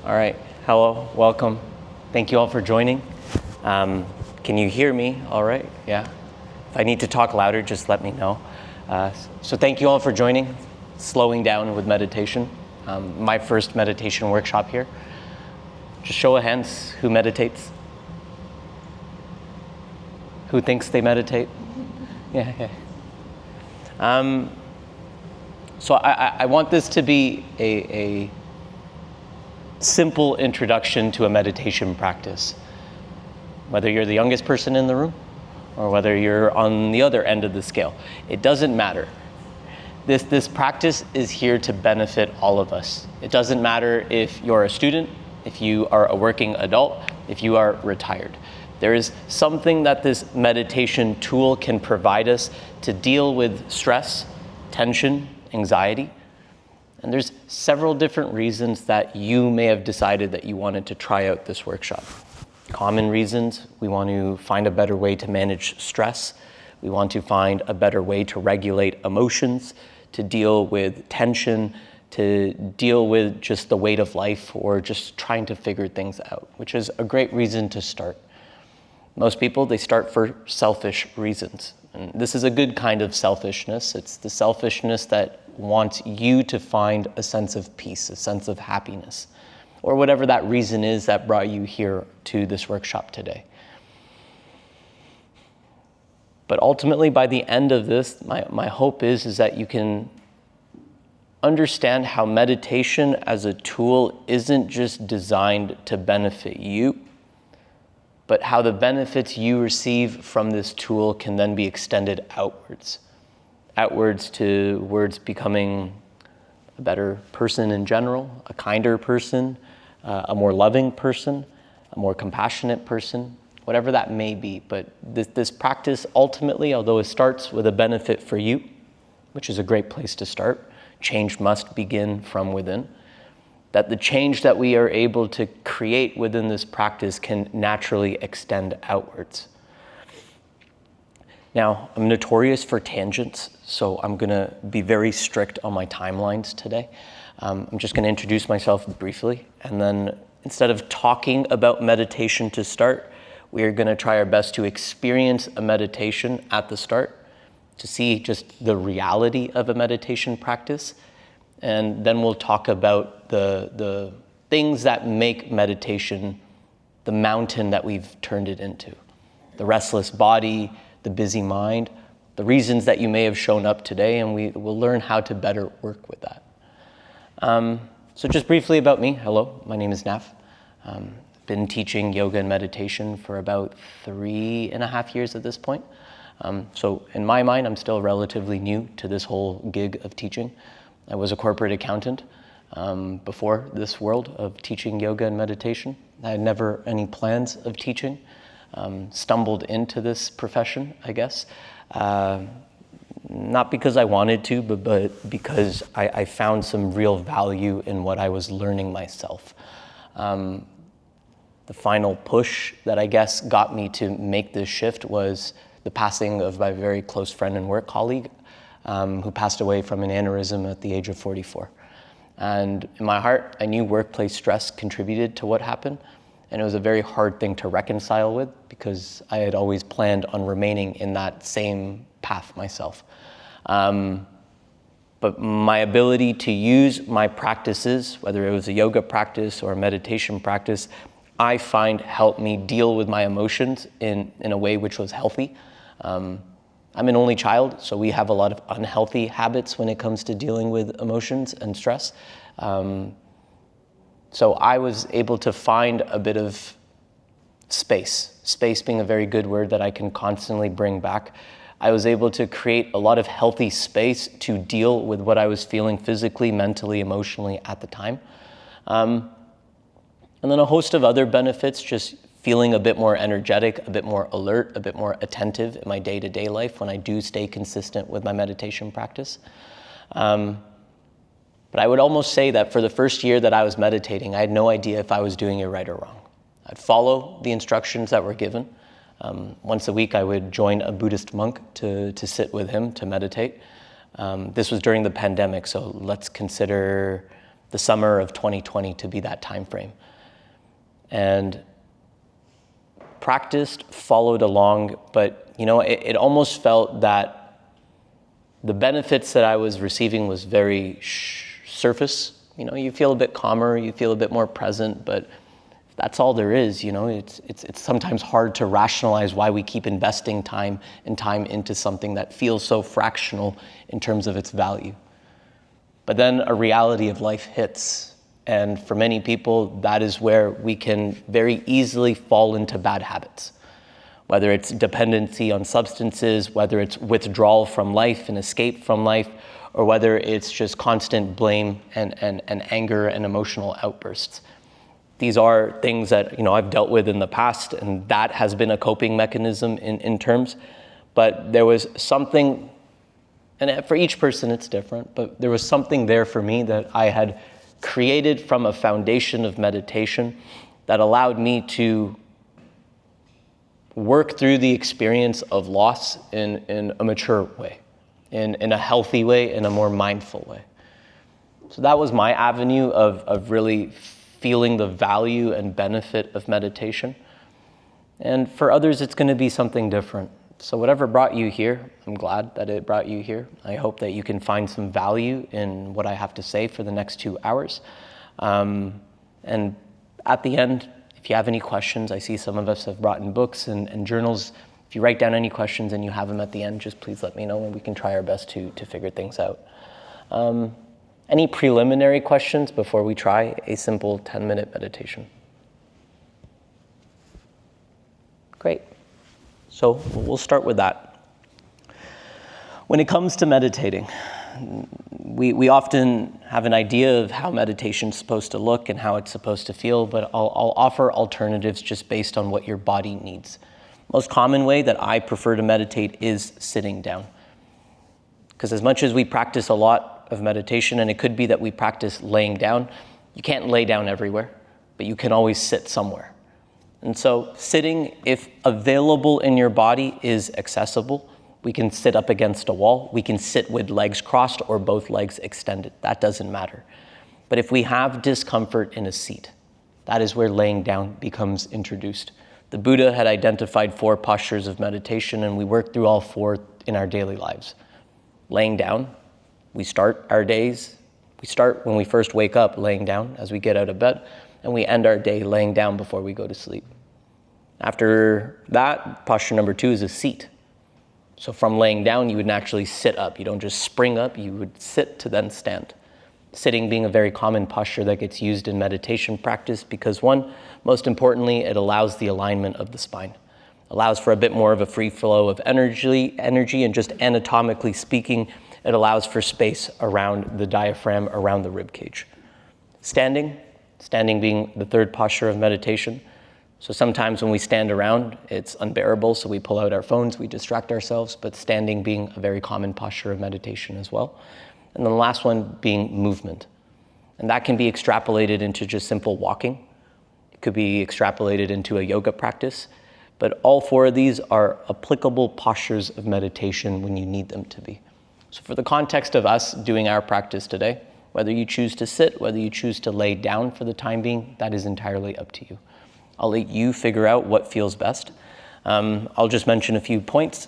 All right, hello, welcome. Thank you all for joining. Can you hear me all right? Yeah? If I need to talk louder, just let me know. So thank you all for joining, Slowing Down with Meditation, my first meditation workshop here. Just show of hands, who meditates? Who thinks they meditate? Yeah. So I want this to be a simple introduction to a meditation practice. Whether you're the youngest person in the room or whether you're on the other end of the scale, it doesn't matter. This practice is here to benefit all of us. It doesn't matter if you're a student, if you are a working adult, if you are retired. There is something that this meditation tool can provide us to deal with stress, tension, anxiety. And there's several different reasons that you may have decided that you wanted to try out this workshop. Common reasons: we want to find a better way to manage stress. We want to find a better way to regulate emotions, to deal with tension, to deal with just the weight of life, or just trying to figure things out, which is a great reason to start. Most people, they start for selfish reasons. And this is a good kind of selfishness. It's the selfishness that wants you to find a sense of peace, a sense of happiness, or whatever that reason is that brought you here to this workshop today. But ultimately, by the end of this, my hope is that you can understand how meditation as a tool isn't just designed to benefit you, but how the benefits you receive from this tool can then be extended outwards towards becoming a better person in general, a kinder person, a more loving person, a more compassionate person, whatever that may be. But this practice ultimately, although it starts with a benefit for you, which is a great place to start, change must begin from within, that the change that we are able to create within this practice can naturally extend outwards. Now, I'm notorious for tangents, so I'm gonna be very strict on my timelines today. I'm just gonna introduce myself briefly, and then instead of talking about meditation to start, we are gonna try our best to experience a meditation at the start, to see just the reality of a meditation practice. And then we'll talk about the things that make meditation the mountain that we've turned it into. The restless body, the busy mind, the reasons that you may have shown up today, and we will learn how to better work with that. So just briefly about me. Hello, my name is Naf. Been teaching yoga and meditation for about 3.5 years at this point. So in my mind, I'm still relatively new to this whole gig of teaching. I was a corporate accountant before this world of teaching yoga and meditation. I had never any plans of teaching. Stumbled into this profession, I guess. Not because I wanted to, but because I found some real value in what I was learning myself. The final push that I guess got me to make this shift was the passing of my very close friend and work colleague, who passed away from an aneurysm at the age of 44. And in my heart, I knew workplace stress contributed to what happened, and it was a very hard thing to reconcile with because I had always planned on remaining in that same path myself. But my ability to use my practices, whether it was a yoga practice or a meditation practice, I find helped me deal with my emotions in a way which was healthy. I'm an only child, so we have a lot of unhealthy habits when it comes to dealing with emotions and stress. So I was able to find a bit of space being a very good word that I can constantly bring back. I was able to create a lot of healthy space to deal with what I was feeling physically, mentally, emotionally at the time. And then a host of other benefits, just feeling a bit more energetic, a bit more alert, a bit more attentive in my day-to-day life when I do stay consistent with my meditation practice. But I would almost say that for the first year that I was meditating, I had no idea if I was doing it right or wrong. I'd follow the instructions that were given. Once a week, I would join a Buddhist monk to sit with him to meditate. This was during the pandemic, so let's consider the summer of 2020 to be that time frame. And practiced, followed along, but it almost felt that the benefits that I was receiving was very surface. You feel a bit calmer, you feel a bit more present, but that's all there is. It's sometimes hard to rationalize why we keep investing time into something that feels so fractional in terms of its value. But then a reality of life hits. And for many people, that is where we can very easily fall into bad habits. Whether it's dependency on substances, whether it's withdrawal from life and escape from life, or whether it's just constant blame and anger and emotional outbursts. These are things that I've dealt with in the past, and that has been a coping mechanism in terms. But there was something, and for each person it's different, but there was something there for me that I had created from a foundation of meditation that allowed me to work through the experience of loss in a mature way, in a healthy way, in a more mindful way. So that was my avenue of really feeling the value and benefit of meditation. And for others, it's going to be something different. So whatever brought you here, I'm glad that it brought you here. I hope that you can find some value in what I have to say for the next 2 hours. And at the end, if you have any questions, I see some of us have brought in books and journals. If you write down any questions and you have them at the end, just please let me know and we can try our best to figure things out. Any preliminary questions before we try a simple 10-minute meditation? Great. So we'll start with that. When it comes to meditating, we often have an idea of how meditation's supposed to look and how it's supposed to feel, but I'll offer alternatives just based on what your body needs. Most common way that I prefer to meditate is sitting down. Because as much as we practice a lot of meditation, and it could be that we practice laying down, you can't lay down everywhere, but you can always sit somewhere. And so sitting, if available in your body, is accessible. We can sit up against a wall. We can sit with legs crossed or both legs extended. That doesn't matter. But if we have discomfort in a seat, that is where laying down becomes introduced. The Buddha had identified 4 postures of meditation, and we work through all 4 in our daily lives. Laying down, we start our days. We start when we first wake up laying down as we get out of bed, and we end our day laying down before we go to sleep. After that, posture number 2 is a seat. So from laying down, you would naturally sit up. You don't just spring up, you would sit to then stand. Sitting being a very common posture that gets used in meditation practice because most importantly, it allows the alignment of the spine. Allows for a bit more of a free flow of energy, and just anatomically speaking, it allows for space around the diaphragm, around the rib cage. Standing being the 3rd posture of meditation. So sometimes when we stand around, it's unbearable, so we pull out our phones, we distract ourselves, but standing being a very common posture of meditation as well. And then the last one being movement. And that can be extrapolated into just simple walking. It could be extrapolated into a yoga practice, but all 4 of these are applicable postures of meditation when you need them to be. So for the context of us doing our practice today, whether you choose to sit, whether you choose to lay down for the time being, that is entirely up to you. I'll let you figure out what feels best. I'll just mention a few points.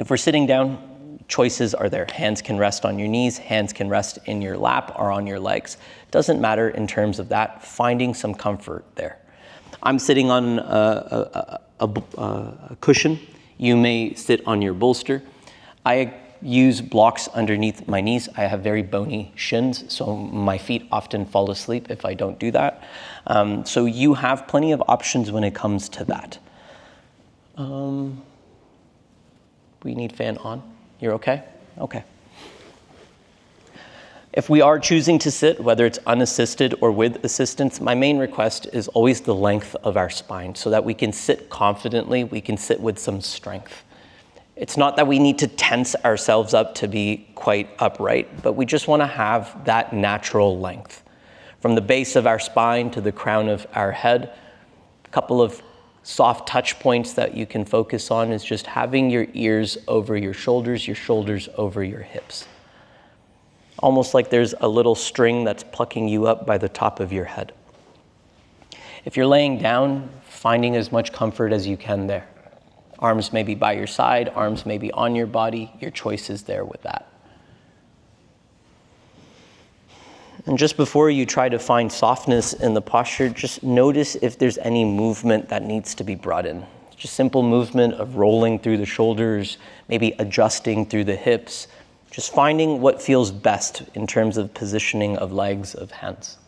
If we're sitting down, choices are there. Hands can rest on your knees, hands can rest in your lap or on your legs. Doesn't matter in terms of that, finding some comfort there. I'm sitting on a cushion. You may sit on your bolster. I use blocks underneath my knees. I have very bony shins, so my feet often fall asleep if I don't do that. So you have plenty of options when it comes to that. We need fan on. You're okay? Okay. If we are choosing to sit, whether it's unassisted or with assistance, my main request is always the length of our spine so that we can sit confidently, we can sit with some strength. It's not that we need to tense ourselves up to be quite upright, but we just want to have that natural length. From the base of our spine to the crown of our head, a couple of soft touch points that you can focus on is just having your ears over your shoulders over your hips. almost like there's a little string that's plucking you up by the top of your head. If you're laying down, finding as much comfort as you can there. Arms may be by your side, arms may be on your body. Your choice is there with that. And just before you try to find softness in the posture, just notice if there's any movement that needs to be brought in. Just simple movement of rolling through the shoulders, maybe adjusting through the hips, just finding what feels best in terms of positioning of legs, of hands.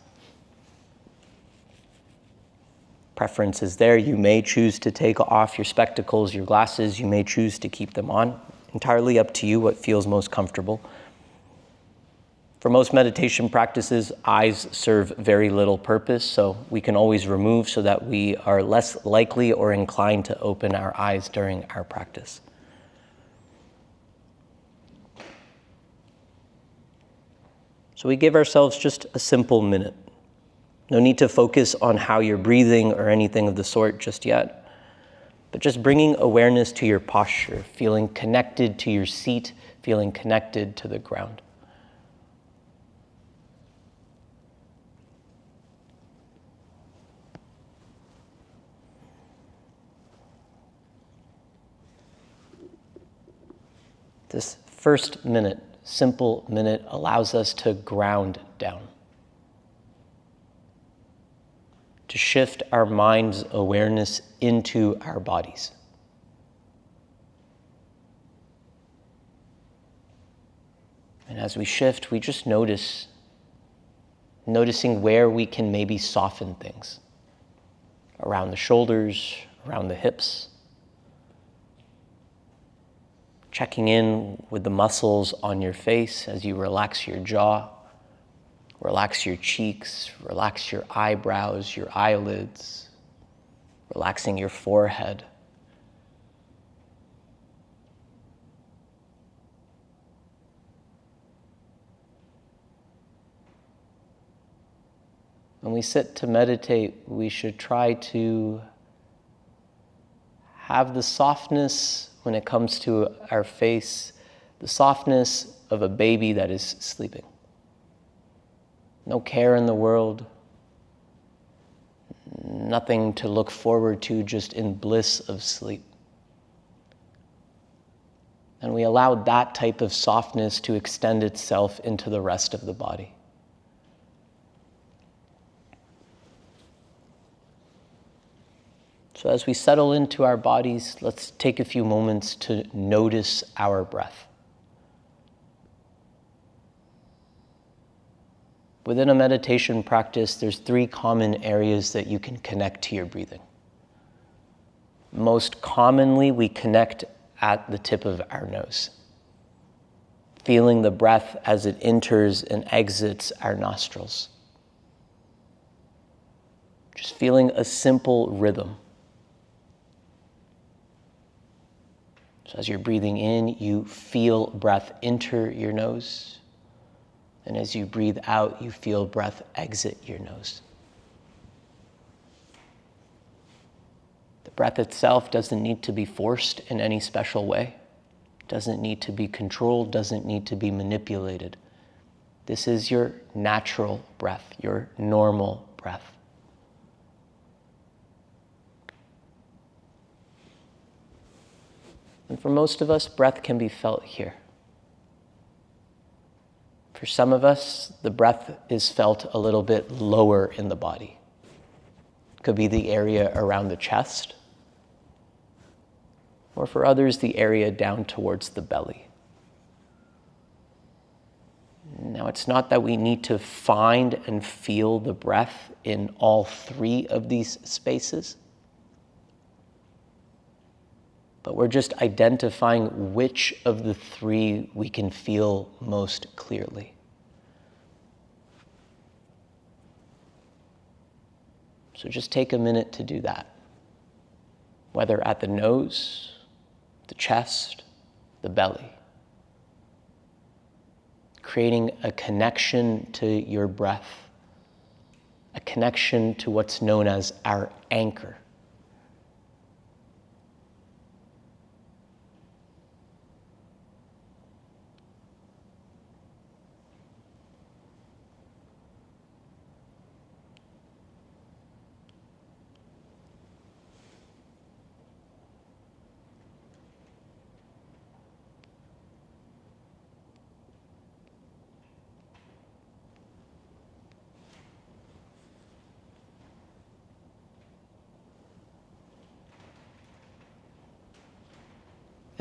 Preference is there. You may choose to take off your spectacles, your glasses. You may choose to keep them on. Entirely up to you what feels most comfortable. For most meditation practices, eyes serve very little purpose, so we can always remove so that we are less likely or inclined to open our eyes during our practice. So we give ourselves just a simple minute. No need to focus on how you're breathing or anything of the sort just yet, but just bringing awareness to your posture, feeling connected to your seat, feeling connected to the ground. This first minute, simple minute, allows us to ground down, to shift our mind's awareness into our bodies. And as we shift, we just noticing where we can maybe soften things. Around the shoulders, around the hips. Checking in with the muscles on your face as you relax your jaw, relax your cheeks, relax your eyebrows, your eyelids, relaxing your forehead. When we sit to meditate, we should try to have the softness when it comes to our face, the softness of a baby that is sleeping. No care in the world, nothing to look forward to, just in bliss of sleep. And we allow that type of softness to extend itself into the rest of the body. So as we settle into our bodies, let's take a few moments to notice our breath. Within a meditation practice, there's 3 common areas that you can connect to your breathing. Most commonly, we connect at the tip of our nose, feeling the breath as it enters and exits our nostrils. Just feeling a simple rhythm. So as you're breathing in, you feel breath enter your nose. And as you breathe out, you feel breath exit your nose. The breath itself doesn't need to be forced in any special way. Doesn't need to be controlled, doesn't need to be manipulated. This is your natural breath, your normal breath. And for most of us, breath can be felt here. For some of us, the breath is felt a little bit lower in the body. It could be the area around the chest, or for others, the area down towards the belly. Now, it's not that we need to find and feel the breath in all 3 of these spaces, but we're just identifying which of the 3 we can feel most clearly. So just take a minute to do that, whether at the nose, the chest, the belly. Creating a connection to your breath, a connection to what's known as our anchor.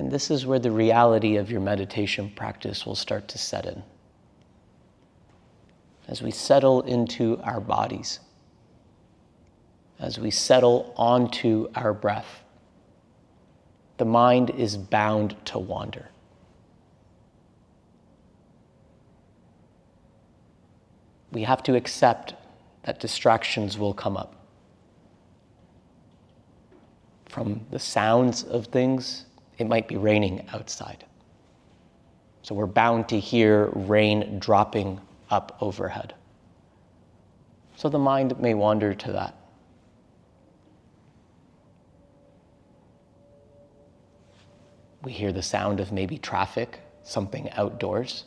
And this is where the reality of your meditation practice will start to set in. As we settle into our bodies, as we settle onto our breath, the mind is bound to wander. We have to accept that distractions will come up. From the sounds of things, it might be raining outside. So we're bound to hear rain dropping up overhead. So the mind may wander to that. We hear the sound of maybe traffic, something outdoors,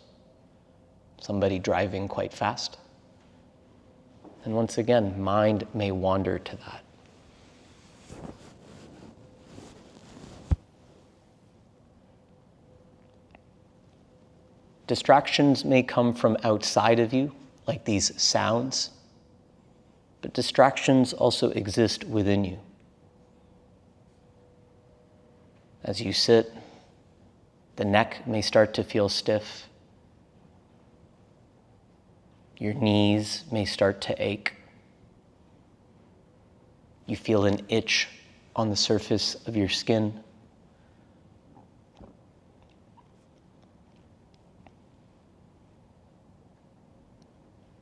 somebody driving quite fast. And once again, mind may wander to that. Distractions may come from outside of you, like these sounds, but distractions also exist within you. As you sit, the neck may start to feel stiff. Your knees may start to ache. You feel an itch on the surface of your skin.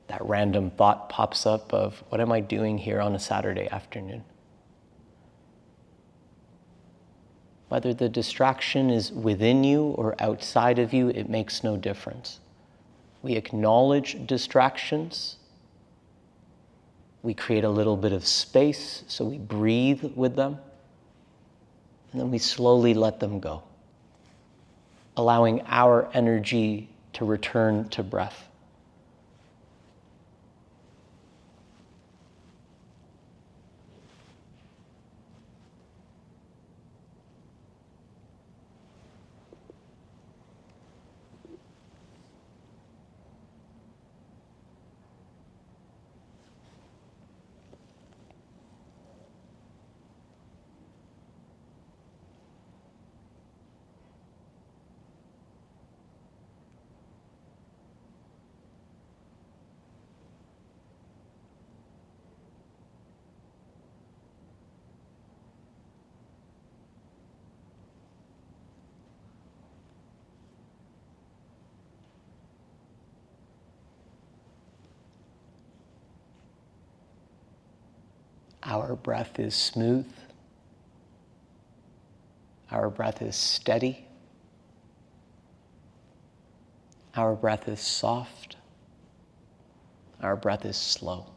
That random thought pops up of, what am I doing here on a Saturday afternoon? Whether the distraction is within you or outside of you, it makes no difference. We acknowledge distractions. We create a little bit of space, so we breathe with them. And then we slowly let them go, allowing our energy to return to breath. Our breath is smooth. Our breath is steady. Our breath is soft. Our breath is slow.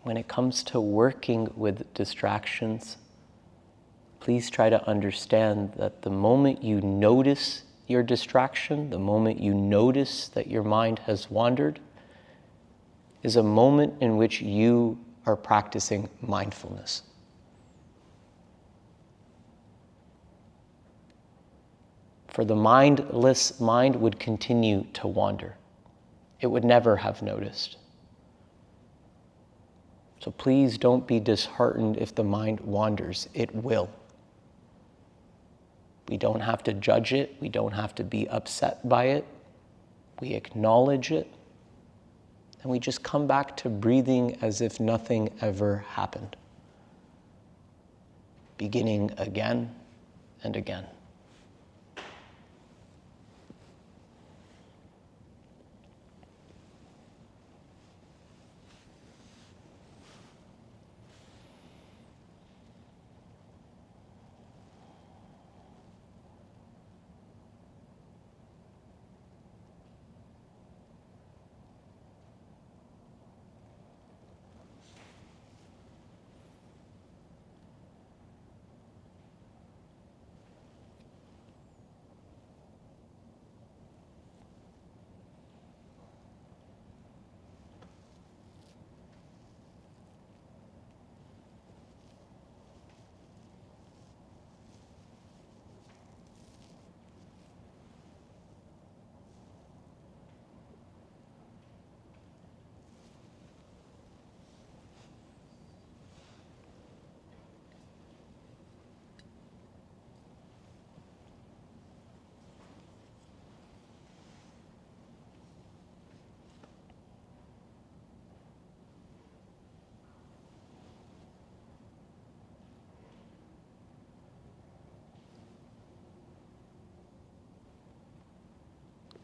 When it comes to working with distractions, please try to understand that the moment you notice your distraction, the moment you notice that your mind has wandered, is a moment in which you are practicing mindfulness. For the mindless mind would continue to wander. It would never have noticed. So please don't be disheartened if the mind wanders. It will. We don't have to judge it. We don't have to be upset by it. We acknowledge it. And we just come back to breathing as if nothing ever happened. Beginning again and again.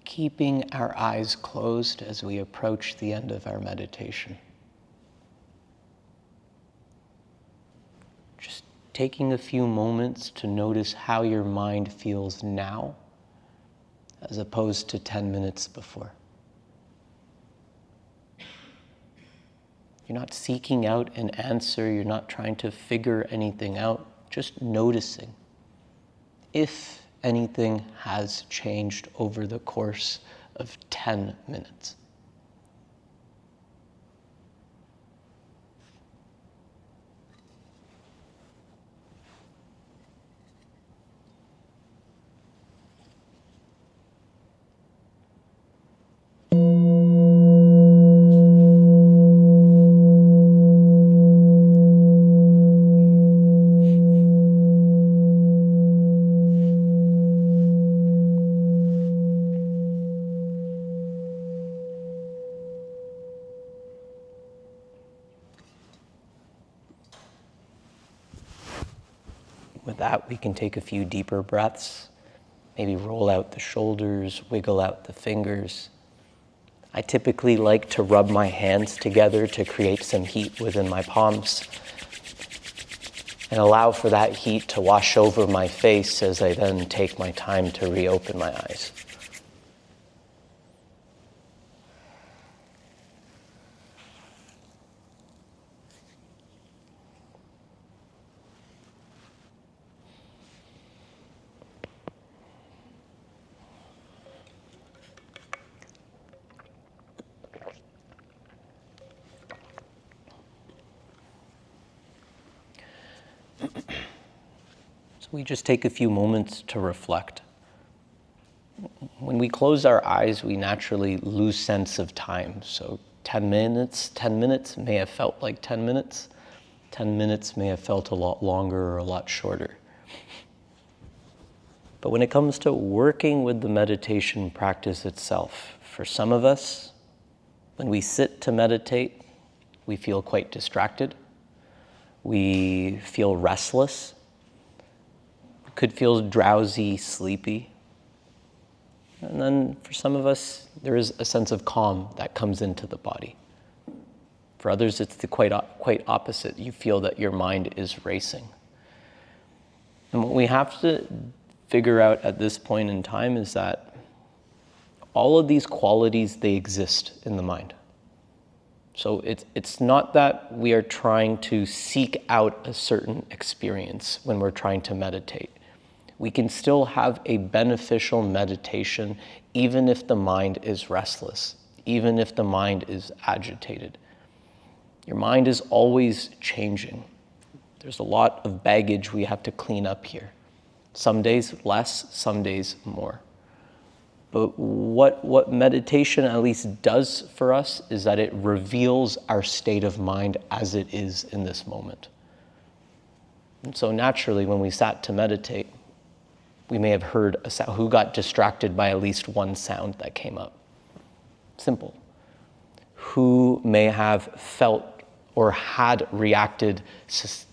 keeping our eyes closed as we approach the end of our meditation. Just taking a few moments to notice how your mind feels now as opposed to 10 minutes before. You're not seeking out an answer, you're not trying to figure anything out, just noticing if anything has changed over the course of 10 minutes. With that, we can take a few deeper breaths, maybe roll out the shoulders, wiggle out the fingers. I typically like to rub my hands together to create some heat within my palms and allow for that heat to wash over my face as I then take my time to reopen my eyes. So we just take a few moments to reflect. When we close our eyes, we naturally lose sense of time. So 10 minutes may have felt like 10 minutes. 10 minutes may have felt a lot longer or a lot shorter. But when it comes to working with the meditation practice itself, for some of us, when we sit to meditate, we feel quite distracted. We feel restless. We could feel drowsy, sleepy. And then for some of us, there is a sense of calm that comes into the body. For others, it's the quite opposite. You feel that your mind is racing. And what we have to figure out at this point in time is that all of these qualities, they exist in the mind. So it's not that we are trying to seek out a certain experience when we're trying to meditate. We can still have a beneficial meditation even if the mind is restless, even if the mind is agitated. Your mind is always changing. There's a lot of baggage we have to clean up here. Some days less, some days more. But what meditation at least does for us is that it reveals our state of mind as it is in this moment. And so naturally, when we sat to meditate, we may have heard a sound. Who got distracted by at least one sound that came up? Simple. Who may have felt or had reacted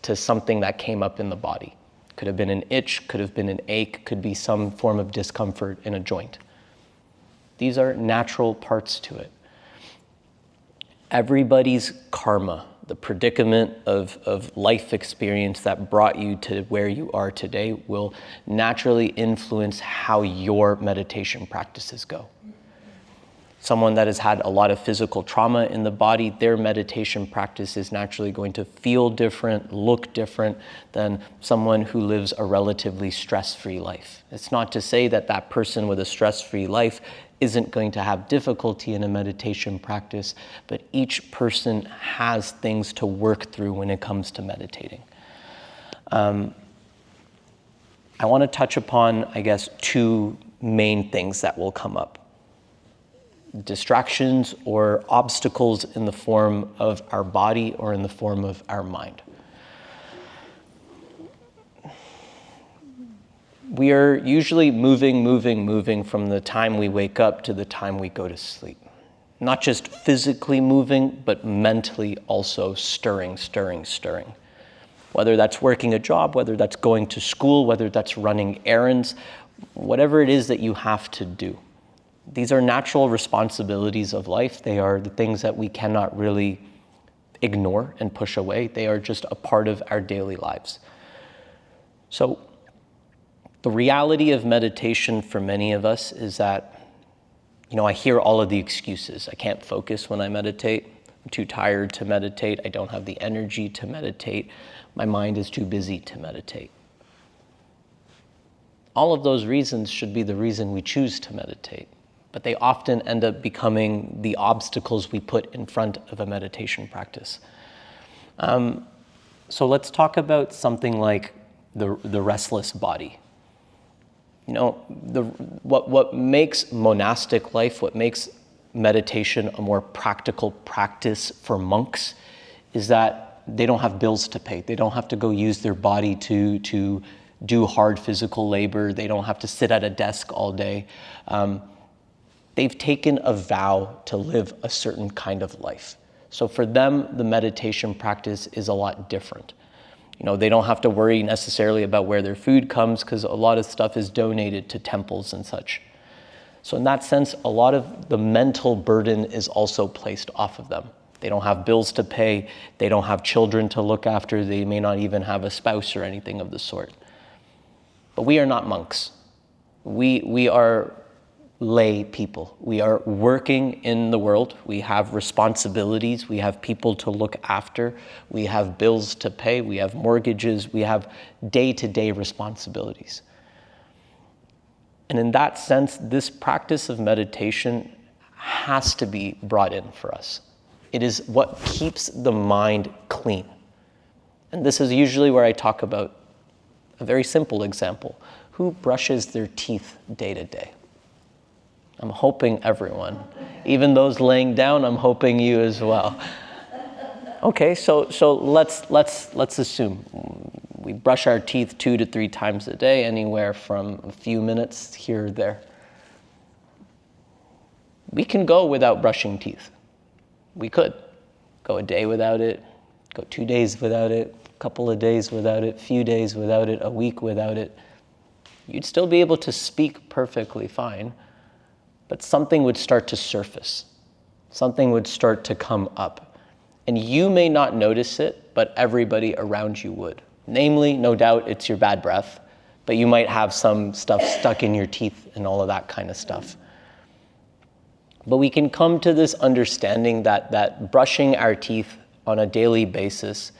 to something that came up in the body? Could have been an itch, could have been an ache, could be some form of discomfort in a joint. These are natural parts to it. Everybody's karma, the predicament of life experience that brought you to where you are today, will naturally influence how your meditation practices go. Someone that has had a lot of physical trauma in the body, their meditation practice is naturally going to feel different, look different than someone who lives a relatively stress-free life. It's not to say that that person with a stress-free life isn't going to have difficulty in a meditation practice, but each person has things to work through when it comes to meditating. I want to touch upon, I guess, two main things that will come up. Distractions or obstacles in the form of our body or in the form of our mind. We are usually moving from the time we wake up to the time we go to sleep. Not just physically moving, but mentally also stirring. Whether that's working a job, whether that's going to school, whether that's running errands, whatever it is that you have to do. These are natural responsibilities of life. They are the things that we cannot really ignore and push away. They are just a part of our daily lives. So the reality of meditation for many of us is that, I hear all of the excuses. I can't focus when I meditate. I'm too tired to meditate. I don't have the energy to meditate. My mind is too busy to meditate. All of those reasons should be the reason we choose to meditate, but they often end up becoming the obstacles we put in front of a meditation practice. So let's talk about something like the restless body. What makes monastic life, what makes meditation a more practical practice for monks is that they don't have bills to pay. They don't have to go use their body to do hard physical labor. They don't have to sit at a desk all day. They've taken a vow to live a certain kind of life. So for them, the meditation practice is a lot different. They don't have to worry necessarily about where their food comes because a lot of stuff is donated to temples and such. So in that sense, a lot of the mental burden is also placed off of them. They don't have bills to pay. They don't have children to look after. They may not even have a spouse or anything of the sort. But we are not monks. We are lay people. We are working in the world. We have responsibilities. We have people to look after. We have bills to pay. We have mortgages. We have day-to-day responsibilities. And in that sense, this practice of meditation has to be brought in for us. It is what keeps the mind clean. And this is usually where I talk about a very simple example. Who brushes their teeth day to day? I'm hoping everyone. Even those laying down, I'm hoping you as well. Okay, so let's assume we brush our teeth 2 to 3 times a day, anywhere from a few minutes here or there. We can go without brushing teeth. We could go a day without it, go 2 days without it, a couple of days without it, few days without it, a week without it. You'd still be able to speak perfectly fine, but something would start to surface. Something would start to come up. And you may not notice it, but everybody around you would. Namely, no doubt, it's your bad breath, but you might have some stuff stuck in your teeth and all of that kind of stuff. But we can come to this understanding that brushing our teeth on a daily basis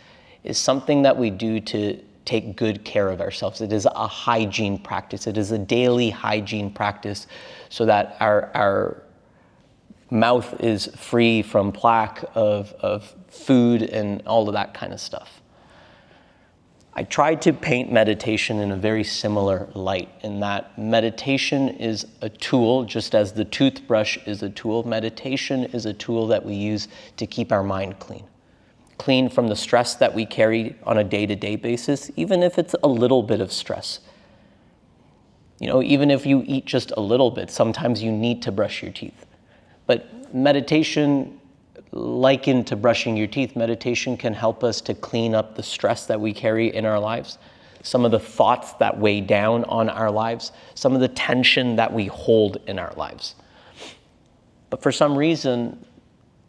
is something that we do to take good care of ourselves. It is a hygiene practice. It is a daily hygiene practice so that our mouth is free from plaque of food and all of that kind of stuff. I tried to paint meditation in a very similar light, in that meditation is a tool, just as the toothbrush is a tool. Meditation is a tool that we use to keep our mind clean. Clean from the stress that we carry on a day-to-day basis, even if it's a little bit of stress. Even if you eat just a little bit, sometimes you need to brush your teeth. But meditation, likened to brushing your teeth, meditation can help us to clean up the stress that we carry in our lives, some of the thoughts that weigh down on our lives, some of the tension that we hold in our lives. But for some reason,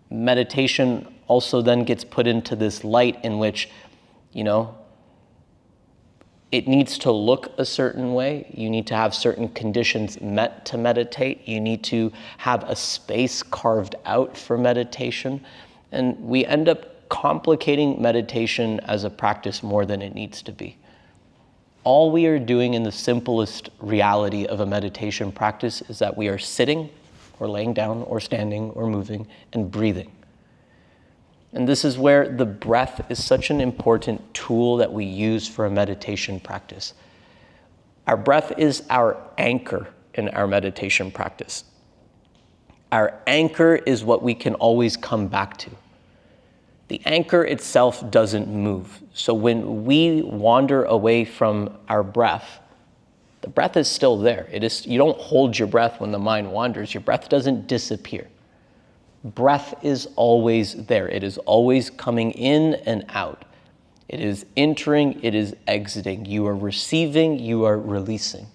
meditation also then gets put into this light in which, it needs to look a certain way. You need to have certain conditions met to meditate. You need to have a space carved out for meditation. And we end up complicating meditation as a practice more than it needs to be. All we are doing in the simplest reality of a meditation practice is that we are sitting or laying down or standing or moving and breathing. And this is where the breath is such an important tool that we use for a meditation practice. Our breath is our anchor in our meditation practice. Our anchor is what we can always come back to. The anchor itself doesn't move. So when we wander away from our breath, the breath is still there. You don't hold your breath when the mind wanders. Your breath doesn't disappear. Breath is always there. It is always coming in and out. It is entering, it is exiting. You are receiving, you are releasing.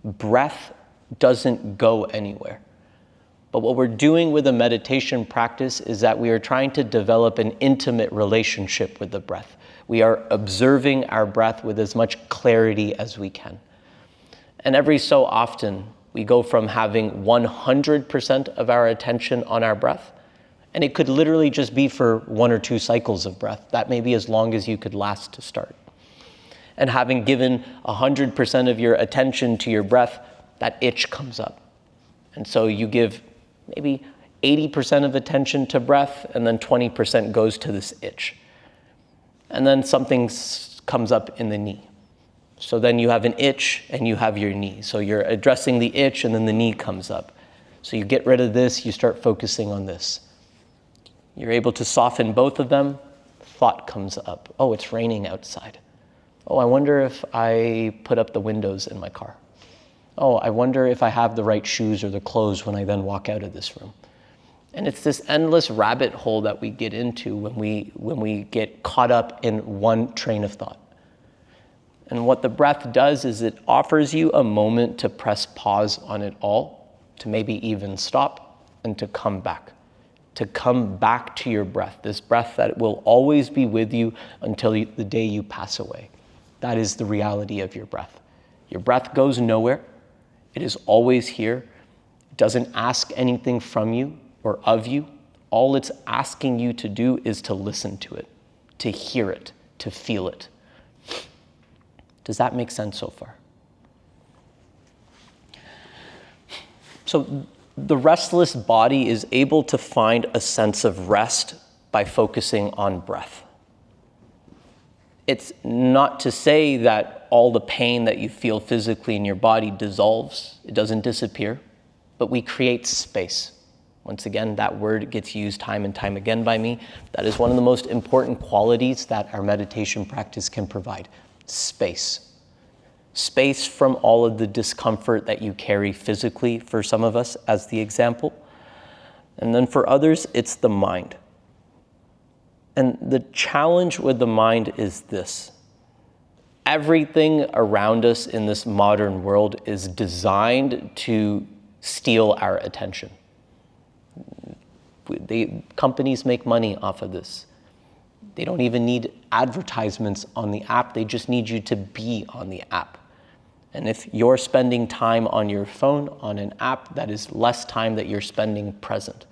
Breath doesn't go anywhere. But what we're doing with a meditation practice is that we are trying to develop an intimate relationship with the breath. We are observing our breath with as much clarity as we can. And every so often, we go from having 100% of our attention on our breath, and it could literally just be for 1 or 2 cycles of breath. That may be as long as you could last to start. And having given 100% of your attention to your breath, that itch comes up. And so you give maybe 80% of attention to breath, and then 20% goes to this itch. And then something comes up in the knee. So then you have an itch and you have your knee. So you're addressing the itch and then the knee comes up. So you get rid of this, you start focusing on this. You're able to soften both of them, thought comes up. Oh, it's raining outside. Oh, I wonder if I put up the windows in my car. Oh, I wonder if I have the right shoes or the clothes when I then walk out of this room. And it's this endless rabbit hole that we get into when we get caught up in one train of thought. And what the breath does is it offers you a moment to press pause on it all, to maybe even stop, and to come back to your breath, this breath that will always be with you until the day you pass away. That is the reality of your breath. Your breath goes nowhere. It is always here. It doesn't ask anything from you or of you. All it's asking you to do is to listen to it, to hear it, to feel it. Does that make sense so far? So the restless body is able to find a sense of rest by focusing on breath. It's not to say that all the pain that you feel physically in your body dissolves. It doesn't disappear, but we create space. Once again, that word gets used time and time again by me. That is one of the most important qualities that our meditation practice can provide. Space. Space from all of the discomfort that you carry physically, for some of us, as the example. And then for others, it's the mind. And the challenge with the mind is this. Everything around us in this modern world is designed to steal our attention. Companies make money off of this. They don't even need advertisements on the app. They just need you to be on the app. And if you're spending time on your phone, on an app, that is less time that you're spending present.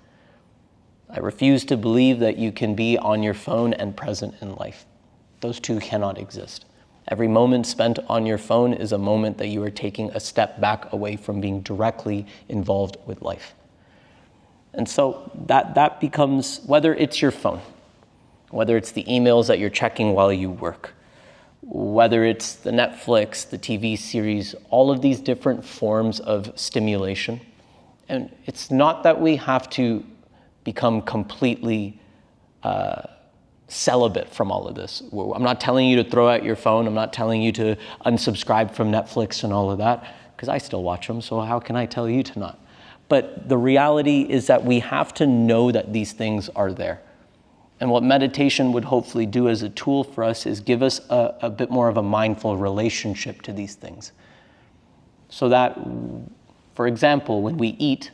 I refuse to believe that you can be on your phone and present in life. Those two cannot exist. Every moment spent on your phone is a moment that you are taking a step back away from being directly involved with life. And so that becomes, whether it's your phone, whether it's the emails that you're checking while you work, whether it's the Netflix, the TV series, all of these different forms of stimulation. And it's not that we have to become completely celibate from all of this. I'm not telling you to throw out your phone. I'm not telling you to unsubscribe from Netflix and all of that, because I still watch them, so how can I tell you to not? But the reality is that we have to know that these things are there. And what meditation would hopefully do as a tool for us is give us a bit more of a mindful relationship to these things. So that, for example, when we eat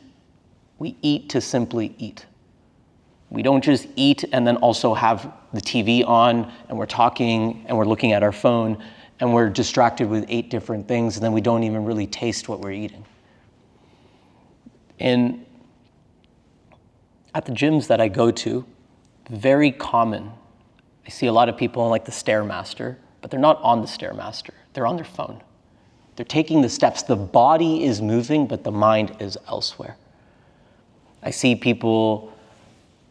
to simply eat. We don't just eat and then also have the TV on and we're talking and we're looking at our phone and we're distracted with 8 different things and then we don't even really taste what we're eating. At the gyms that I go to, very common, I see a lot of people on like the Stairmaster, but they're not on the Stairmaster, they're on their phone. They're taking the steps. The body is moving, but the mind is elsewhere. I see people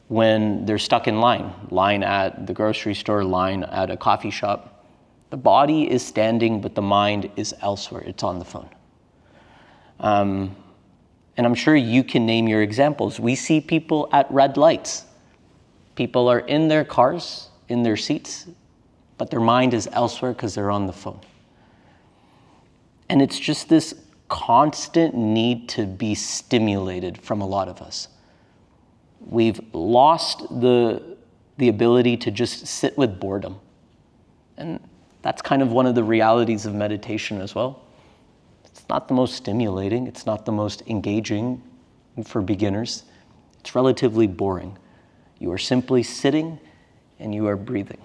when they're stuck in line at the grocery store, line at a coffee shop. The body is standing, but the mind is elsewhere. It's on the phone. And I'm sure you can name your examples. We see people at red lights. People are in their cars, in their seats, but their mind is elsewhere because they're on the phone. And it's just this constant need to be stimulated from a lot of us. We've lost the ability to just sit with boredom. And that's kind of one of the realities of meditation as well. It's not the most stimulating, it's not the most engaging, for beginners. It's relatively boring. You are simply sitting and you are breathing.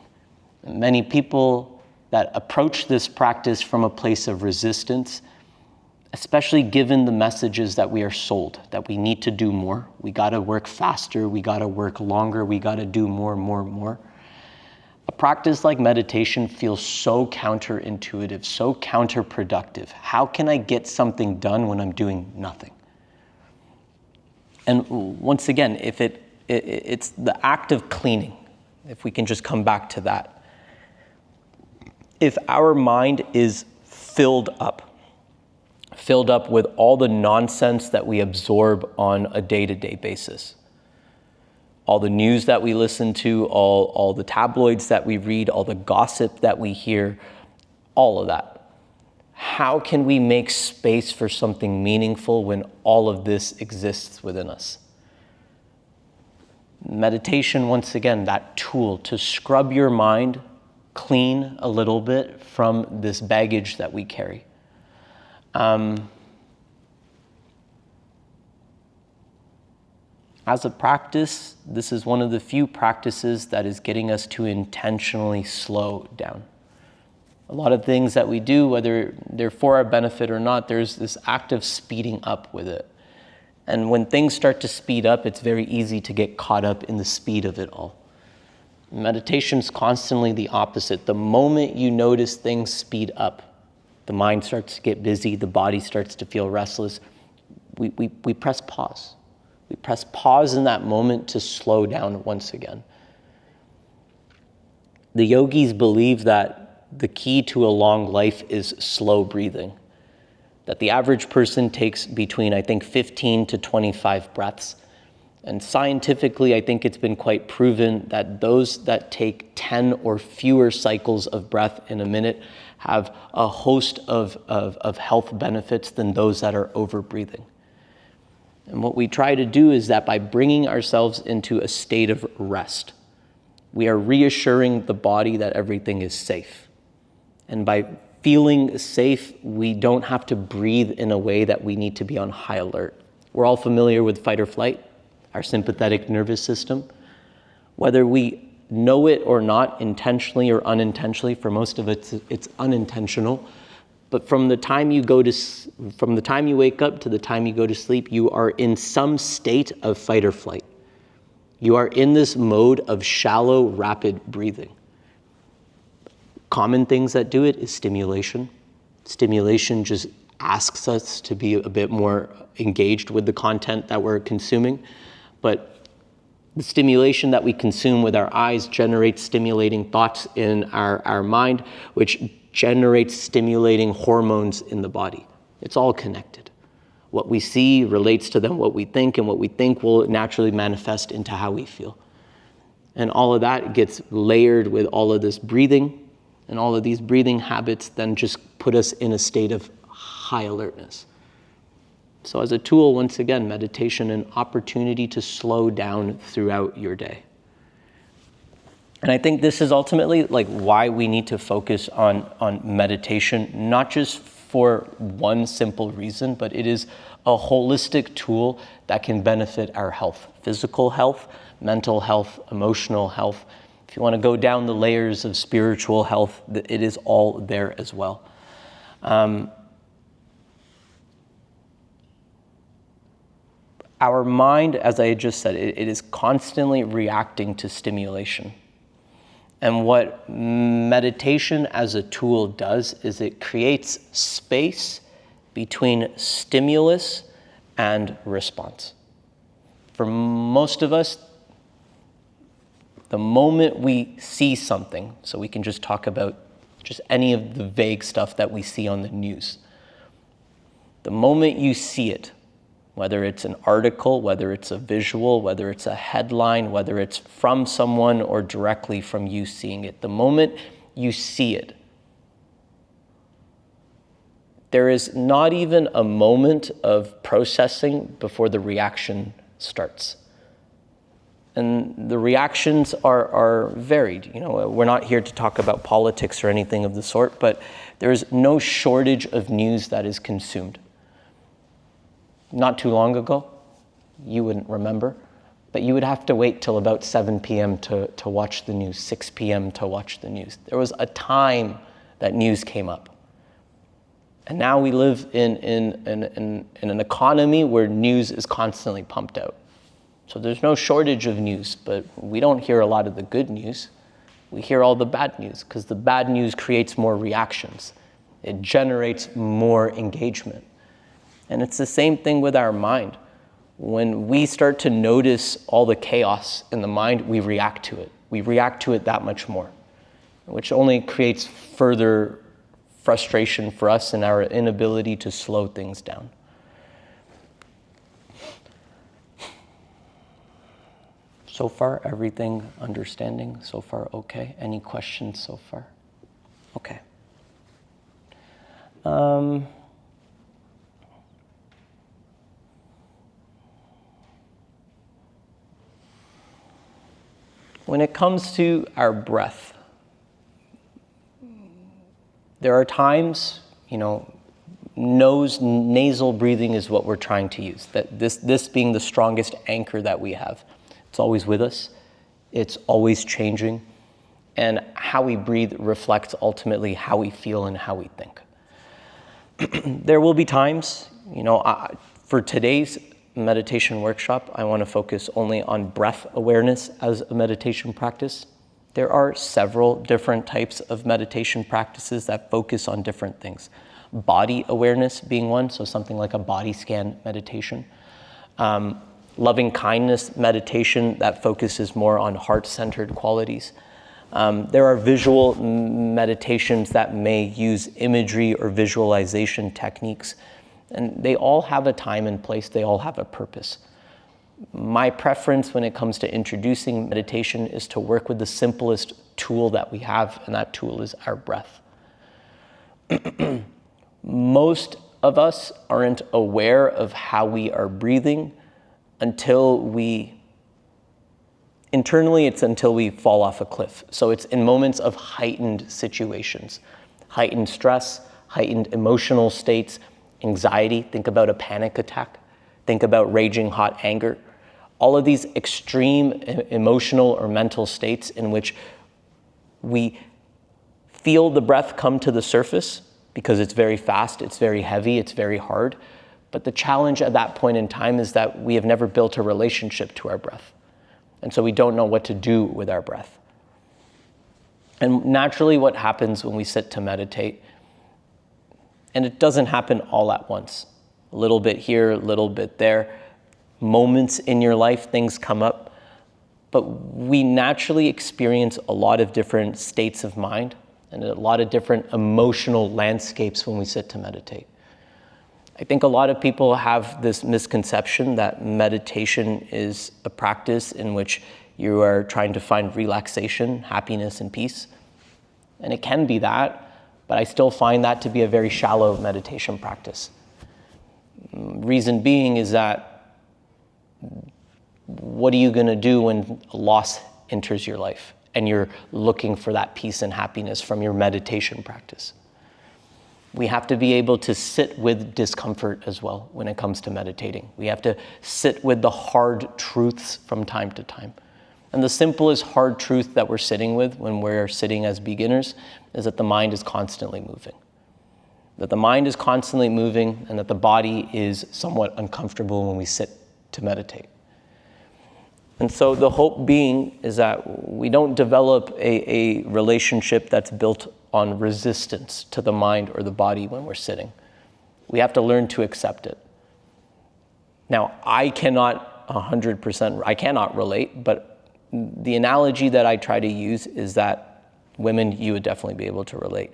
And many people that approach this practice from a place of resistance, especially given the messages that we are sold, that we need to do more. We gotta work faster, we gotta work longer, we gotta do more. A practice like meditation feels so counterintuitive, so counterproductive. How can I get something done when I'm doing nothing? And once again, if it's the act of cleaning, if we can just come back to that. If our mind is filled up with all the nonsense that we absorb on a day-to-day basis, all the news that we listen to, all the tabloids that we read, all the gossip that we hear, all of that. How can we make space for something meaningful when all of this exists within us? Meditation, once again, that tool to scrub your mind clean a little bit from this baggage that we carry. As a practice, this is one of the few practices that is getting us to intentionally slow down. A lot of things that we do, whether they're for our benefit or not, there's this act of speeding up with it. And when things start to speed up, it's very easy to get caught up in the speed of it all. Meditation's constantly the opposite. The moment you notice things speed up, the mind starts to get busy, the body starts to feel restless, we press pause. We press pause in that moment to slow down once again. The yogis believe that the key to a long life is slow breathing. That the average person takes between, 15 to 25 breaths. And scientifically, I think it's been quite proven that those that take 10 or fewer cycles of breath in a minute have a host of health benefits than those that are over breathing. And what we try to do is that by bringing ourselves into a state of rest, we are reassuring the body that everything is safe. And by feeling safe, we don't have to breathe in a way that we need to be on high alert. We're all familiar with fight or flight, our sympathetic nervous system. Whether we know it or not, intentionally or unintentionally, for most of it, it's unintentional. But from the time you wake up to the time you go to sleep, you are in some state of fight or flight. You are in this mode of shallow, rapid breathing. Common things that do it is stimulation. Stimulation just asks us to be a bit more engaged with the content that we're consuming. But the stimulation that we consume with our eyes generates stimulating thoughts in our mind, which generates stimulating hormones in the body. It's all connected. What we see relates to then what we think, and what we think will naturally manifest into how we feel. And all of that gets layered with all of this breathing, and all of these breathing habits then just put us in a state of high alertness. So as a tool, once again, meditation, an opportunity to slow down throughout your day. And I think this is ultimately why we need to focus on meditation, not just for one simple reason, but it is a holistic tool that can benefit our health, physical health, mental health, emotional health. If you want to go down the layers of spiritual health, it is all there as well. Our mind, as I just said, it is constantly reacting to stimulation. And what meditation as a tool does is it creates space between stimulus and response. For most of us, the moment we see something, so we can just talk about just any of the vague stuff that we see on the news. The moment you see it, whether it's an article, whether it's a visual, whether it's a headline, whether it's from someone or directly from you seeing it, the moment you see it, there is not even a moment of processing before the reaction starts. And the reactions are varied. We're not here to talk about politics or anything of the sort, but there's no shortage of news that is consumed. Not too long ago, you wouldn't remember, but you would have to wait till about 7 p.m. to watch the news, 6 p.m. to watch the news. There was a time that news came up. And now we live in an economy where news is constantly pumped out. So there's no shortage of news, but we don't hear a lot of the good news. We hear all the bad news because the bad news creates more reactions. It generates more engagement. And it's the same thing with our mind. When we start to notice all the chaos in the mind, we react to it. We react to it that much more, which only creates further frustration for us and our inability to slow things down. So far, everything understanding? So far, okay? Any questions so far? Okay. When it comes to our breath, there are times, nasal breathing is what we're trying to use. That this being the strongest anchor that we have. It's always with us. It's always changing. And how we breathe reflects ultimately how we feel and how we think. There will be times, for today's meditation workshop, I want to focus only on breath awareness as a meditation practice. There are several different types of meditation practices that focus on different things. Body awareness being one, so something like a body scan meditation. Loving kindness meditation that focuses more on heart-centered qualities. There are visual meditations that may use imagery or visualization techniques. And they all have a time and place, they all have a purpose. My preference when it comes to introducing meditation is to work with the simplest tool that we have, and that tool is our breath. Most of us aren't aware of how we are breathing until it's until we fall off a cliff. So it's in moments of heightened situations, heightened stress, heightened emotional states, anxiety, think about a panic attack, think about raging hot anger. All of these extreme emotional or mental states in which we feel the breath come to the surface because it's very fast, it's very heavy, it's very hard. But the challenge at that point in time is that we have never built a relationship to our breath. And so we don't know what to do with our breath. And naturally what happens when we sit to meditate, and it doesn't happen all at once. A little bit here, a little bit there. Moments in your life, things come up. But we naturally experience a lot of different states of mind and a lot of different emotional landscapes when we sit to meditate. I think a lot of people have this misconception that meditation is a practice in which you are trying to find relaxation, happiness, and peace. And it can be that, but I still find that to be a very shallow meditation practice. Reason being is that what are you going to do when loss enters your life and you're looking for that peace and happiness from your meditation practice? We have to be able to sit with discomfort as well when it comes to meditating. We have to sit with the hard truths from time to time. And the simplest hard truth that we're sitting with when we're sitting as beginners is that the mind is constantly moving. That the mind is constantly moving and that the body is somewhat uncomfortable when we sit to meditate. And so the hope being is that we don't develop a relationship that's built on resistance to the mind or the body when we're sitting. We have to learn to accept it. Now, I cannot relate, but the analogy that I try to use is that women, you would definitely be able to relate.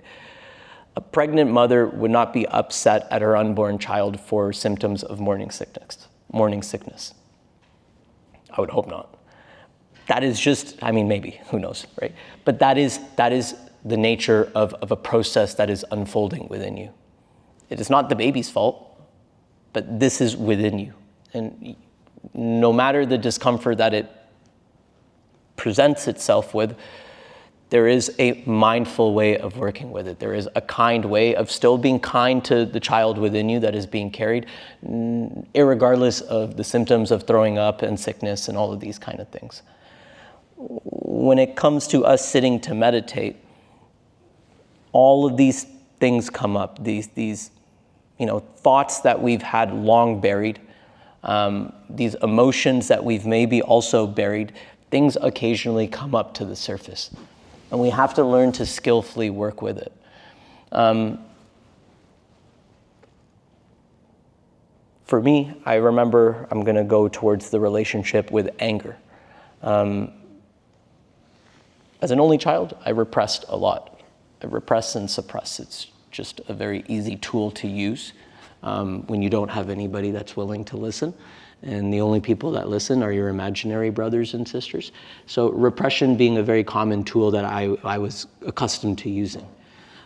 A pregnant mother would not be upset at her unborn child for symptoms of morning sickness. I would hope not. That is just, maybe, who knows, right? But that is the nature of a process that is unfolding within you. It is not the baby's fault, but this is within you. And no matter the discomfort that it presents itself with, There is a mindful way of working with it. There is a kind way of still being kind to the child within you that is being carried, irregardless of the symptoms of throwing up and sickness and all of these kind of things. When it comes to us sitting to meditate, all of these things come up, these thoughts that we've had long buried, these emotions that we've maybe also buried, things occasionally come up to the surface. And we have to learn to skillfully work with it. For me, I remember I'm going to go towards the relationship with anger. As an only child, I repressed a lot. I repress and suppress. It's just a very easy tool to use when you don't have anybody that's willing to listen. And the only people that listen are your imaginary brothers and sisters. So repression being a very common tool that I was accustomed to using.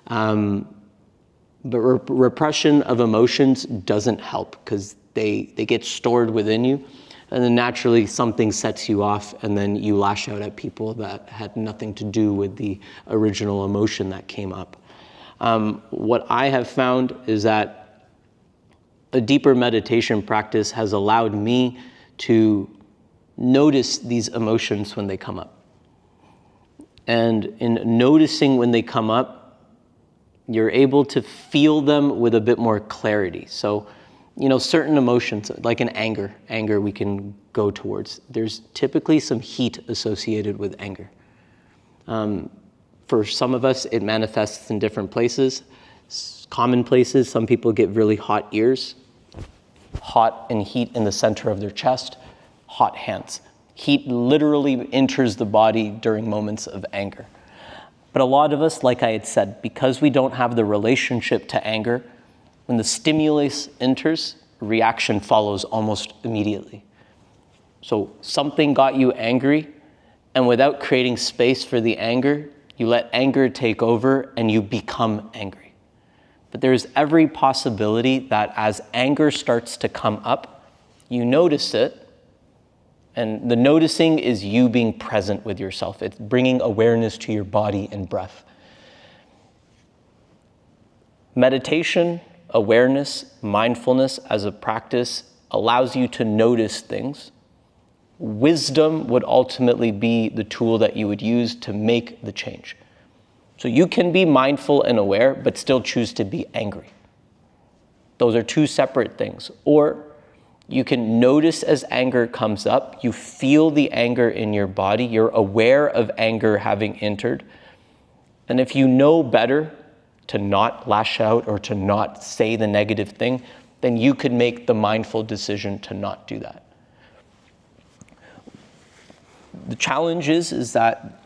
But repression of emotions doesn't help because they get stored within you. And then naturally something sets you off and then you lash out at people that had nothing to do with the original emotion that came up. What I have found is that a deeper meditation practice has allowed me to notice these emotions when they come up. And in noticing when they come up, you're able to feel them with a bit more clarity. So, certain emotions, like an anger we can go towards. There's typically some heat associated with anger. For some of us, it manifests in different places. Common places, some people get really hot ears, hot and heat in the center of their chest, hot hands. Heat literally enters the body during moments of anger. But a lot of us, like I had said, because we don't have the relationship to anger, when the stimulus enters, reaction follows almost immediately. So something got you angry, and without creating space for the anger, you let anger take over and you become angry. But there's every possibility that as anger starts to come up, you notice it, and the noticing is you being present with yourself. It's bringing awareness to your body and breath. Meditation, awareness, mindfulness as a practice allows you to notice things. Wisdom would ultimately be the tool that you would use to make the change. So you can be mindful and aware, but still choose to be angry. Those are two separate things. Or you can notice as anger comes up, you feel the anger in your body, you're aware of anger having entered. And if you know better to not lash out or to not say the negative thing, then you could make the mindful decision to not do that. The challenge is that,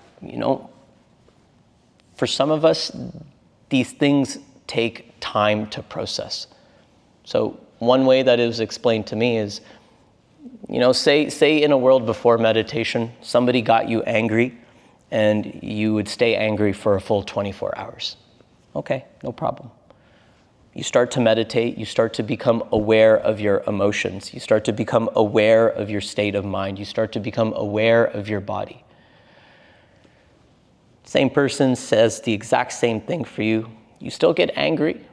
for some of us, these things take time to process. So one way that it was explained to me is, say in a world before meditation, somebody got you angry and you would stay angry for a full 24 hours. Okay, no problem. You start to meditate, you start to become aware of your emotions, you start to become aware of your state of mind, you start to become aware of your body. Same person says the exact same thing for you. You still get angry,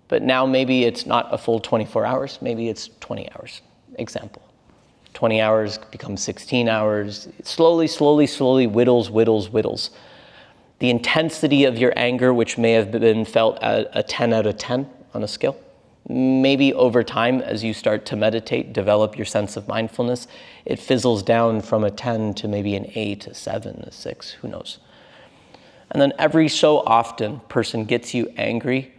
but now maybe it's not a full 24 hours, maybe it's 20 hours. Example. 20 hours becomes 16 hours. It slowly whittles. The intensity of your anger, which may have been felt at a 10 out of 10 on a scale, maybe over time, as you start to meditate, develop your sense of mindfulness, it fizzles down from a 10 to maybe an 8, a 7, a 6, who knows. And then every so often, person gets you angry,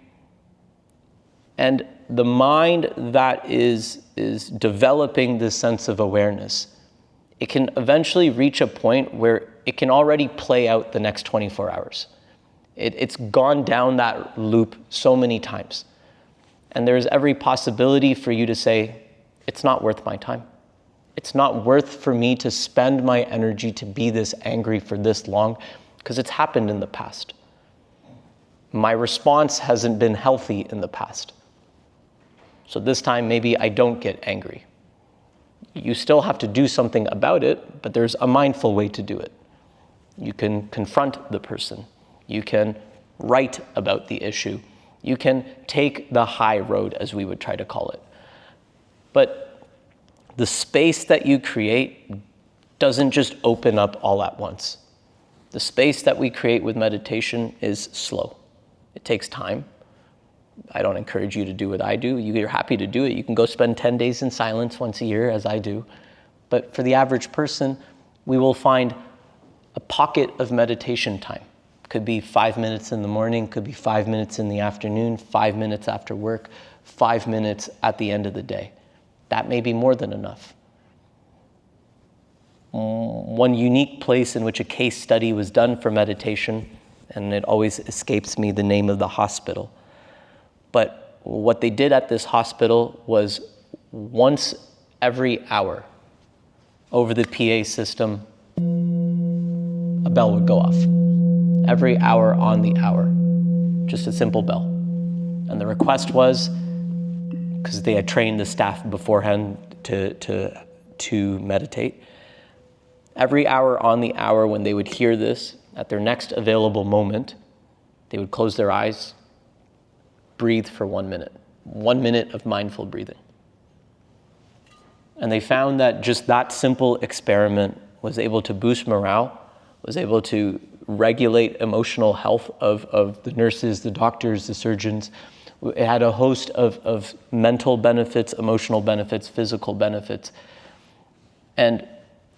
and the mind that is developing this sense of awareness, it can eventually reach a point where it can already play out the next 24 hours. It's gone down that loop so many times. And there's every possibility for you to say, it's not worth my time. It's not worth for me to spend my energy to be this angry for this long, because it's happened in the past. My response hasn't been healthy in the past. So this time, maybe I don't get angry. You still have to do something about it, but there's a mindful way to do it. You can confront the person. You can write about the issue. You can take the high road, as we would try to call it. But the space that you create doesn't just open up all at once. The space that we create with meditation is slow. It takes time. I don't encourage you to do what I do. You're happy to do it. You can go spend 10 days in silence once a year, as I do. But for the average person, we will find a pocket of meditation time. Could be 5 minutes in the morning, could be 5 minutes in the afternoon, 5 minutes after work, 5 minutes at the end of the day. That may be more than enough. One unique place in which a case study was done for meditation, and it always escapes me the name of the hospital, but what they did at this hospital was once every hour, over the PA system, a bell would go off. Every hour on the hour. Just a simple bell. And the request was, because they had trained the staff beforehand to meditate, every hour on the hour when they would hear this, at their next available moment, they would close their eyes, breathe for 1 minute. 1 minute of mindful breathing. And they found that just that simple experiment was able to boost morale, was able to regulate emotional health of the nurses, the doctors, the surgeons. It had a host of mental benefits, emotional benefits, physical benefits. And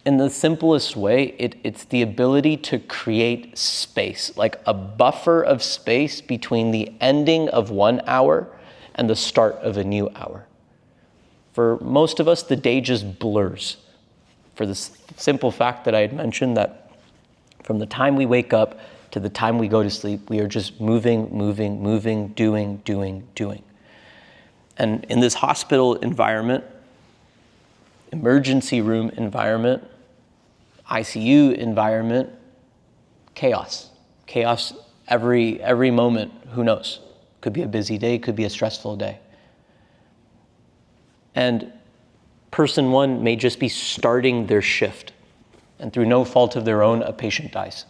in the simplest way, it's the ability to create space, like a buffer of space between the ending of 1 hour and the start of a new hour. For most of us, the day just blurs. For the simple fact that I had mentioned that from the time we wake up to the time we go to sleep, we are just moving, doing. And in this hospital environment, emergency room environment, ICU environment, chaos. Chaos every moment, who knows? Could be a busy day, could be a stressful day. And person one may just be starting their shift, and through no fault of their own, a patient dies.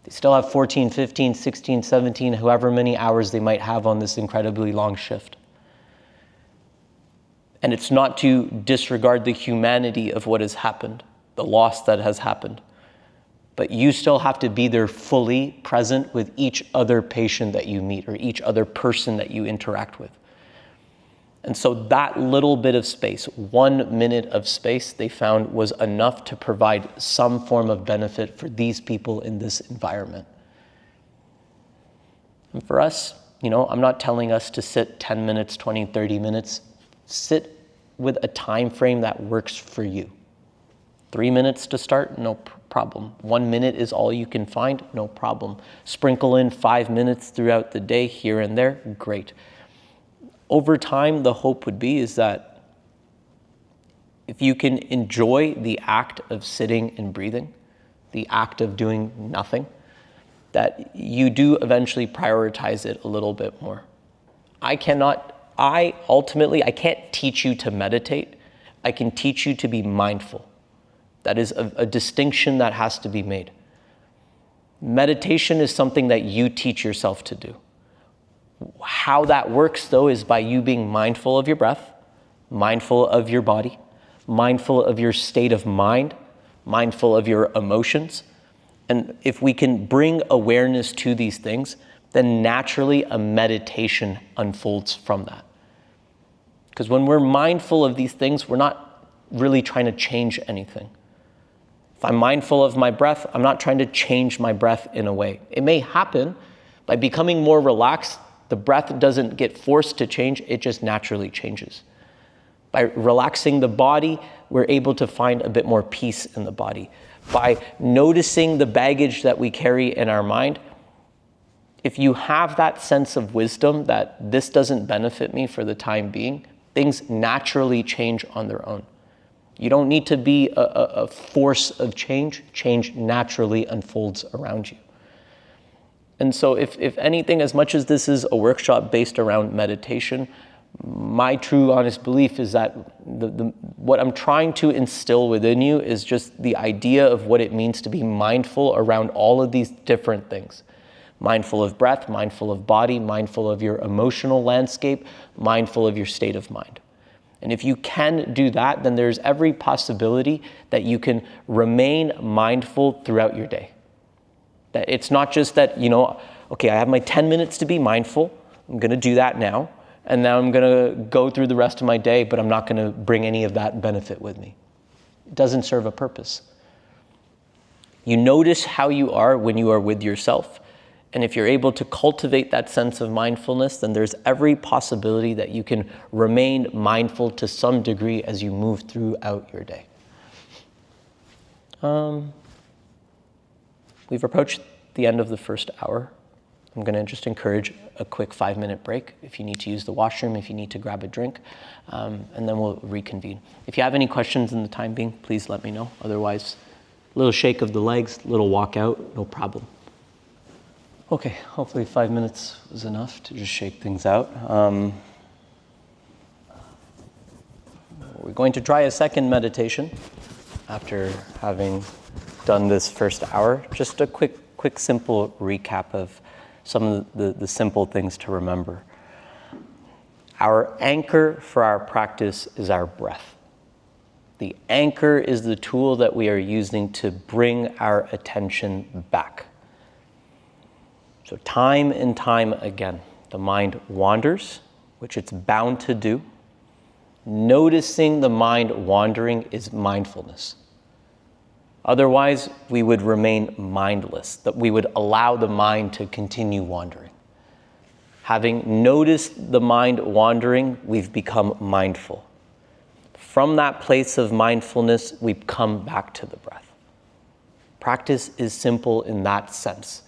They still have 14, 15, 16, 17, however many hours they might have on this incredibly long shift. And it's not to disregard the humanity of what has happened, the loss that has happened, but you still have to be there fully present with each other patient that you meet or each other person that you interact with. And so that little bit of space, 1 minute of space, they found was enough to provide some form of benefit for these people in this environment. And for us, I'm not telling us to sit 10 minutes, 20, 30 minutes. Sit with a time frame that works for you. 3 minutes to start, no problem. 1 minute is all you can find, no problem. Sprinkle in 5 minutes throughout the day, here and there, great. Over time, the hope would be is that if you can enjoy the act of sitting and breathing, the act of doing nothing, that you do eventually prioritize it a little bit more. I can't teach you to meditate. I can teach you to be mindful. That is a distinction that has to be made. Meditation is something that you teach yourself to do. How that works, though, is by you being mindful of your breath, mindful of your body, mindful of your state of mind, mindful of your emotions. And if we can bring awareness to these things, then naturally a meditation unfolds from that. Because when we're mindful of these things, we're not really trying to change anything. If I'm mindful of my breath, I'm not trying to change my breath in a way. It may happen by becoming more relaxed. The breath doesn't get forced to change, it just naturally changes. By relaxing the body, we're able to find a bit more peace in the body. By noticing the baggage that we carry in our mind, if you have that sense of wisdom that this doesn't benefit me for the time being, things naturally change on their own. You don't need to be a force of change. Change naturally unfolds around you. And so if anything, as much as this is a workshop based around meditation, My true, honest belief is that what I'm trying to instill within you is just the idea of what it means to be mindful around all of these different things. Mindful of breath, mindful of body, mindful of your emotional landscape, mindful of your state of mind. And if you can do that, then there's every possibility that you can remain mindful throughout your day. That it's not just that, okay, I have my 10 minutes to be mindful. I'm going to do that now. And now I'm going to go through the rest of my day, but I'm not going to bring any of that benefit with me. It doesn't serve a purpose. You notice how you are when you are with yourself. And if you're able to cultivate that sense of mindfulness, then there's every possibility that you can remain mindful to some degree as you move throughout your day. We've approached the end of the first hour. I'm going to just encourage a quick 5-minute break if you need to use the washroom, if you need to grab a drink, and then we'll reconvene. If you have any questions in the time being, please let me know. Otherwise, a little shake of the legs, a little walk out, no problem. Okay, hopefully 5 minutes was enough to just shake things out. We're going to try a second meditation after having done this first hour. Just a quick simple recap of some of the simple things to remember. Our anchor for our practice is our breath. The anchor is the tool that we are using to bring our attention back. So time and time again, the mind wanders, which it's bound to do. Noticing the mind wandering is mindfulness. Otherwise, we would remain mindless, that we would allow the mind to continue wandering. Having noticed the mind wandering, we've become mindful. From that place of mindfulness, we come back to the breath. Practice is simple in that sense.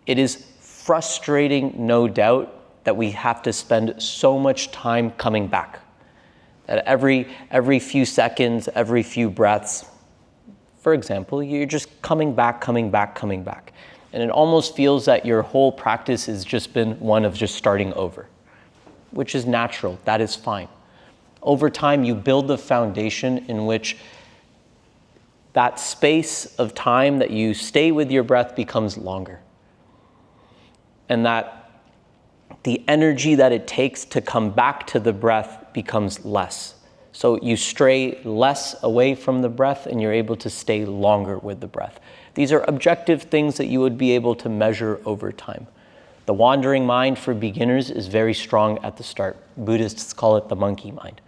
It is frustrating, no doubt, that we have to spend so much time coming back. That every few seconds, every few breaths, for example, you're just coming back. And it almost feels that your whole practice has just been one of just starting over, which is natural. That is fine. Over time, you build the foundation in which that space of time that you stay with your breath becomes longer. And that the energy that it takes to come back to the breath becomes less. So you stray less away from the breath and you're able to stay longer with the breath. These are objective things that you would be able to measure over time. The wandering mind for beginners is very strong at the start. Buddhists call it the monkey mind.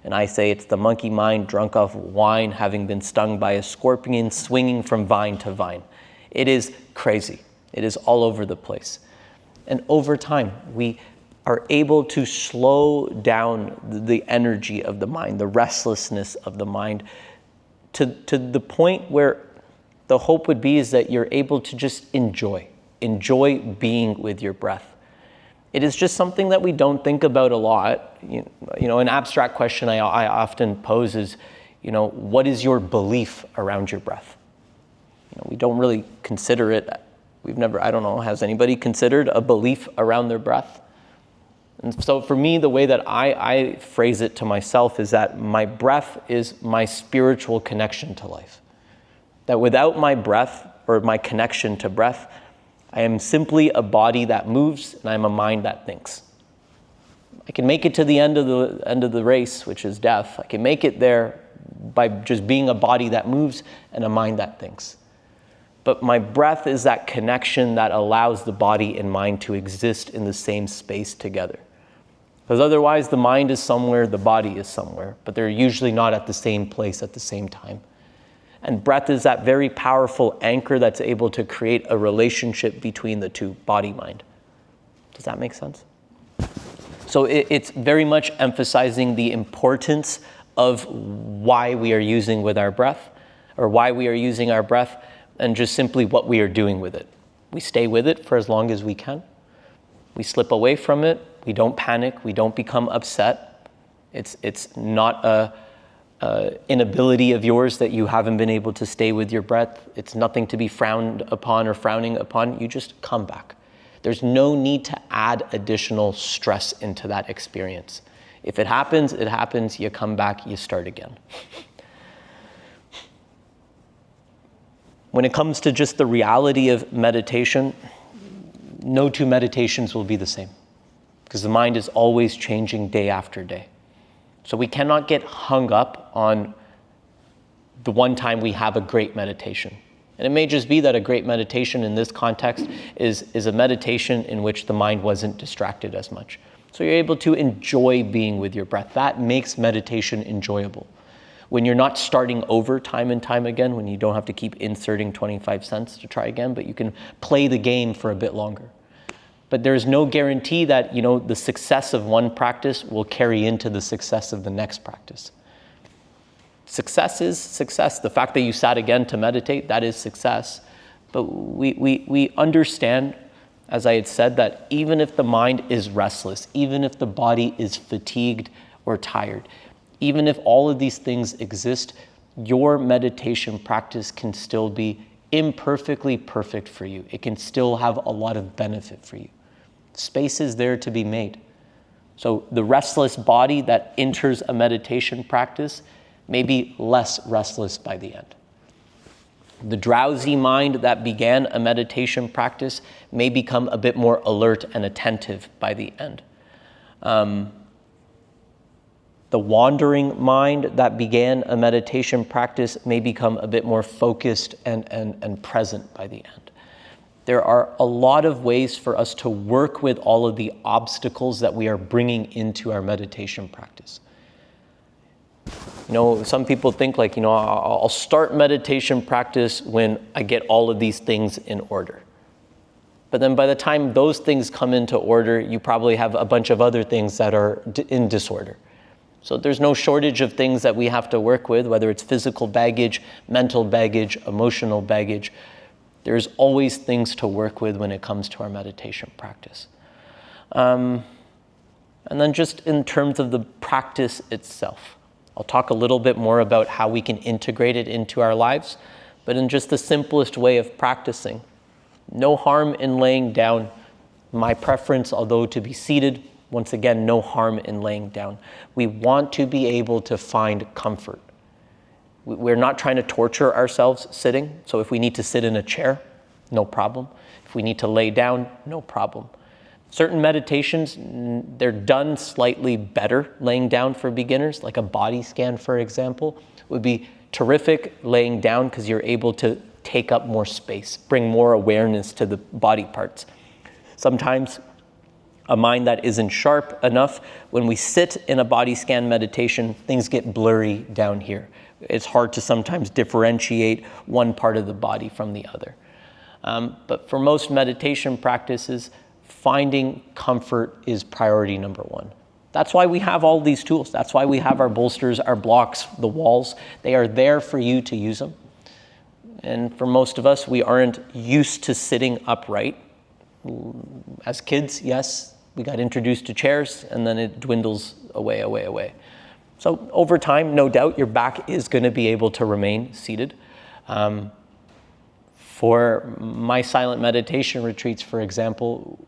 And I say it's the monkey mind drunk off wine, having been stung by a scorpion, swinging from vine to vine. It is crazy. It is all over the place. And over time, we are able to slow down the energy of the mind, the restlessness of the mind, to the point where the hope would be is that you're able to just enjoy being with your breath. It is just something that we don't think about a lot. An abstract question I often pose is, what is your belief around your breath? We don't really consider it. Has anybody considered a belief around their breath? And so for me, the way that I phrase it to myself is that my breath is my spiritual connection to life. That without my breath or my connection to breath, I am simply a body that moves and I'm a mind that thinks. I can make it to the end of the race, which is death. I can make it there by just being a body that moves and a mind that thinks. But my breath is that connection that allows the body and mind to exist in the same space together. Because otherwise the mind is somewhere, the body is somewhere, but they're usually not at the same place at the same time. And breath is that very powerful anchor that's able to create a relationship between the two, body-mind. Does that make sense? So it's very much emphasizing the importance of why we are using with our breath, or why we are using our breath, and just simply what we are doing with it. We stay with it for as long as we can. We slip away from it. We don't panic. We don't become upset. It's not a inability of yours that you haven't been able to stay with your breath. It's nothing to be frowned upon or frowning upon. You just come back. There's no need to add additional stress into that experience. If it happens, it happens. You come back, you start again. When it comes to just the reality of meditation, no two meditations will be the same because the mind is always changing day after day. So we cannot get hung up on the one time we have a great meditation. And it may just be that a great meditation in this context is a meditation in which the mind wasn't distracted as much. So you're able to enjoy being with your breath. That makes meditation enjoyable. When you're not starting over time and time again, when you don't have to keep inserting 25 cents to try again, but you can play the game for a bit longer. But there's no guarantee that, the success of one practice will carry into the success of the next practice. Success is success. The fact that you sat again to meditate, that is success. But we understand, as I had said, that even if the mind is restless, even if the body is fatigued or tired, even if all of these things exist, your meditation practice can still be imperfectly perfect for you. It can still have a lot of benefit for you. Space is there to be made. So the restless body that enters a meditation practice may be less restless by the end. The drowsy mind that began a meditation practice may become a bit more alert and attentive by the end. The wandering mind that began a meditation practice may become a bit more focused and present by the end. There are a lot of ways for us to work with all of the obstacles that we are bringing into our meditation practice. Some people think I'll start meditation practice when I get all of these things in order. But then by the time those things come into order, you probably have a bunch of other things that are in disorder. So there's no shortage of things that we have to work with, whether it's physical baggage, mental baggage, emotional baggage. There's always things to work with when it comes to our meditation practice. And then just in terms of the practice itself, I'll talk a little bit more about how we can integrate it into our lives, but in just the simplest way of practicing. No harm in laying down. My preference, although to be seated, once again, no harm in laying down. We want to be able to find comfort. We're not trying to torture ourselves sitting. So if we need to sit in a chair, no problem. If we need to lay down, no problem. Certain meditations, they're done slightly better laying down for beginners, like a body scan, for example, would be terrific laying down because you're able to take up more space, bring more awareness to the body parts. Sometimes a mind that isn't sharp enough, when we sit in a body scan meditation, things get blurry down here. It's hard to sometimes differentiate one part of the body from the other. But for most meditation practices, finding comfort is priority number one. That's why we have all these tools. That's why we have our bolsters, our blocks, the walls. They are there for you to use them. And for most of us, we aren't used to sitting upright. As kids, yes, we got introduced to chairs, and then it dwindles away. So over time, no doubt, your back is going to be able to remain seated. For my silent meditation retreats, for example,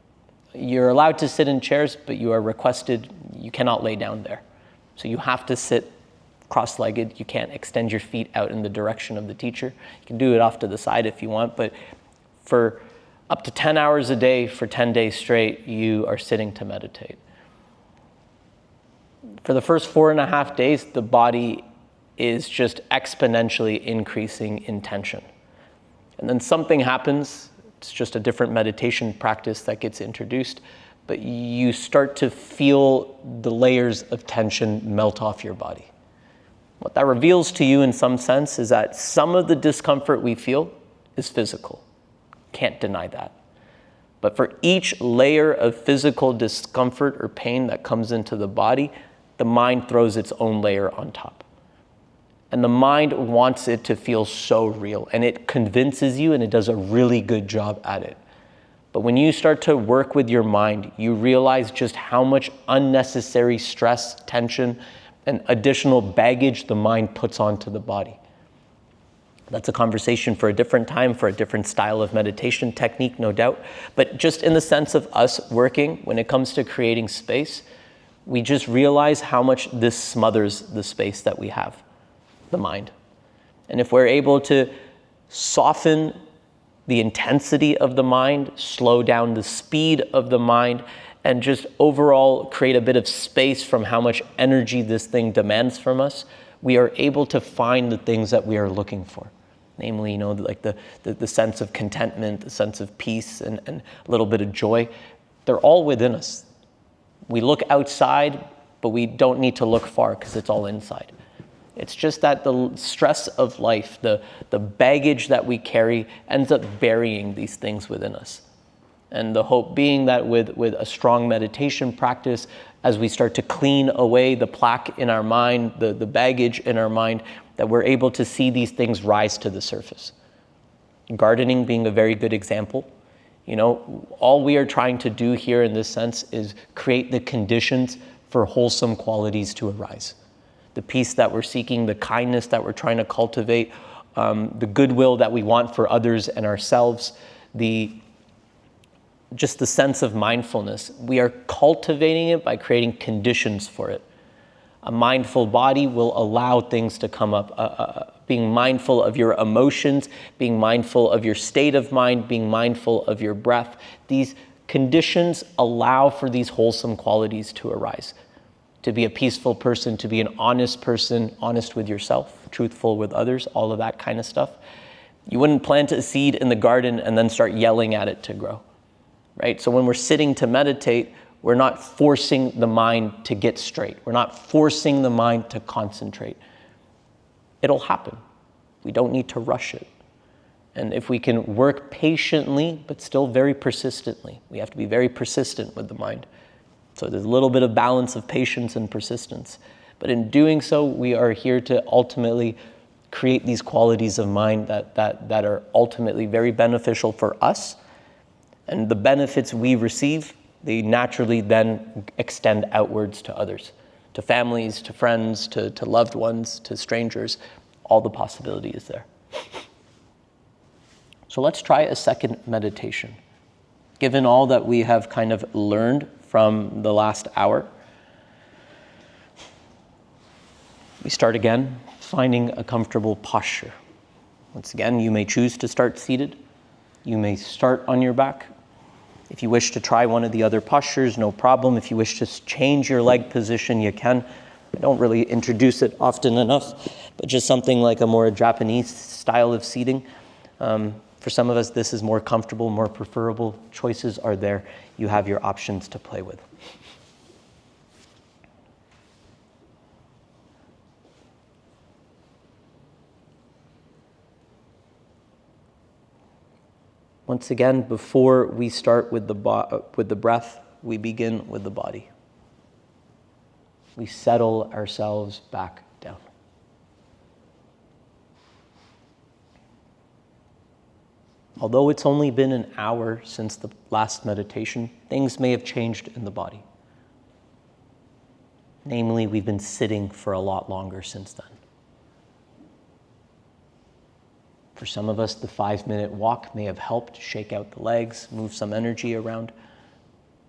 you're allowed to sit in chairs, but you are requested, you cannot lay down there. So you have to sit cross-legged. You can't extend your feet out in the direction of the teacher. You can do it off to the side if you want, but for up to 10 hours a day for 10 days straight, you are sitting to meditate. For the first 4.5 days, the body is just exponentially increasing in tension. And then something happens. It's just a different meditation practice that gets introduced, but you start to feel the layers of tension melt off your body. What that reveals to you in some sense is that some of the discomfort we feel is physical. Can't deny that. But for each layer of physical discomfort or pain that comes into the body, the mind throws its own layer on top. And the mind wants it to feel so real, and it convinces you, and it does a really good job at it. But when you start to work with your mind, you realize just how much unnecessary stress, tension, and additional baggage the mind puts onto the body. That's a conversation for a different time, for a different style of meditation technique, no doubt. But just in the sense of us working, when it comes to creating space, we just realize how much this smothers the space that we have, the mind. And if we're able to soften the intensity of the mind, slow down the speed of the mind, and just overall create a bit of space from how much energy this thing demands from us, we are able to find the things that we are looking for. Namely, like the sense of contentment, the sense of peace, and a little bit of joy. They're all within us. We look outside, but we don't need to look far because it's all inside. It's just that the stress of life, the baggage that we carry ends up burying these things within us. And the hope being that with a strong meditation practice, as we start to clean away the plaque in our mind, the baggage in our mind, that we're able to see these things rise to the surface. Gardening being a very good example. All we are trying to do here in this sense is create the conditions for wholesome qualities to arise. The peace that we're seeking, the kindness that we're trying to cultivate, the goodwill that we want for others and ourselves, just the sense of mindfulness. We are cultivating it by creating conditions for it. A mindful body will allow things to come up. Being mindful of your emotions, being mindful of your state of mind, being mindful of your breath. These conditions allow for these wholesome qualities to arise. To be a peaceful person, to be an honest person, honest with yourself, truthful with others, all of that kind of stuff. You wouldn't plant a seed in the garden and then start yelling at it to grow, right? So when we're sitting to meditate, we're not forcing the mind to get straight. We're not forcing the mind to concentrate. It'll happen. We don't need to rush it. And if we can work patiently, but still very persistently, we have to be very persistent with the mind. So there's a little bit of balance of patience and persistence. But in doing so, we are here to ultimately create these qualities of mind that are ultimately very beneficial for us. And the benefits we receive, they naturally then extend outwards to others, to families, to friends, to loved ones, to strangers. All the possibility is there. So let's try a second meditation. Given all that we have kind of learned from the last hour, we start again, finding a comfortable posture. Once again, you may choose to start seated. You may start on your back. If you wish to try one of the other postures, no problem. If you wish to change your leg position, you can. I don't really introduce it often enough, but just something like a more Japanese style of seating. For some of us, this is more comfortable, more preferable. Choices are there. You have your options to play with. Once again, before we start with the breath, we begin with the body. We settle ourselves back down. Although it's only been an hour since the last meditation, things may have changed in the body. Namely, we've been sitting for a lot longer since then. For some of us, the 5-minute walk may have helped shake out the legs, move some energy around.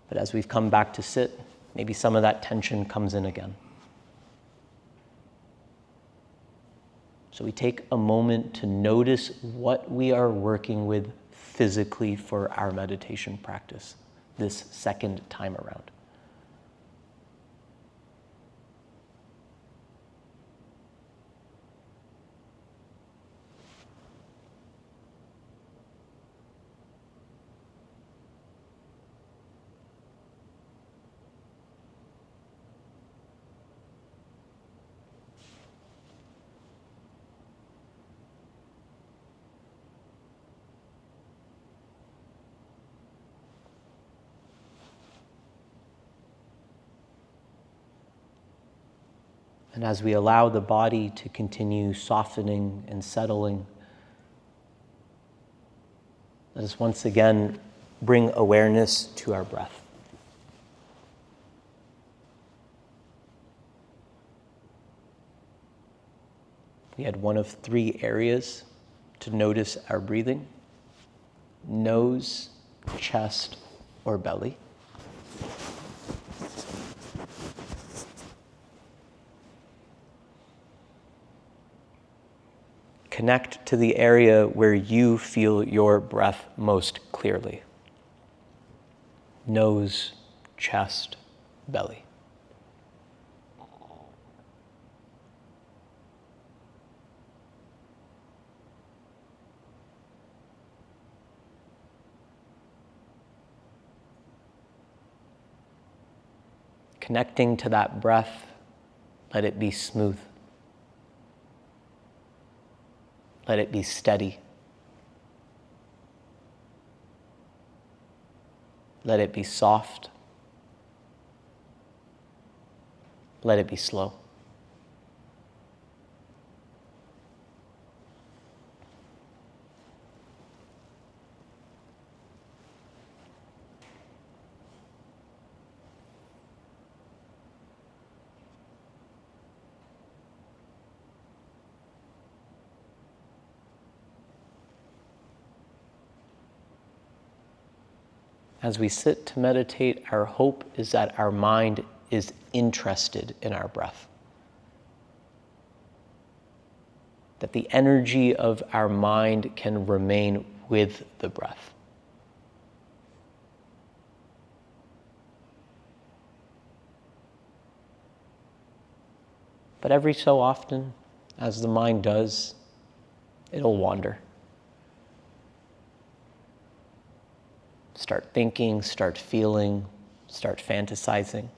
But as we've come back to sit, maybe some of that tension comes in again. So we take a moment to notice what we are working with physically for our meditation practice this second time around. And as we allow the body to continue softening and settling, let us once again bring awareness to our breath. We had one of 3 areas to notice our breathing: nose, chest, or belly. connect to the area where you feel your breath most clearly. Nose, chest, belly. Connecting to that breath, let it be smooth. Let it be steady. Let it be soft. Let it be slow. As we sit to meditate, our hope is that our mind is interested in our breath. That the energy of our mind can remain with the breath. But every so often, as the mind does, it'll wander. Start thinking, start feeling, start fantasizing.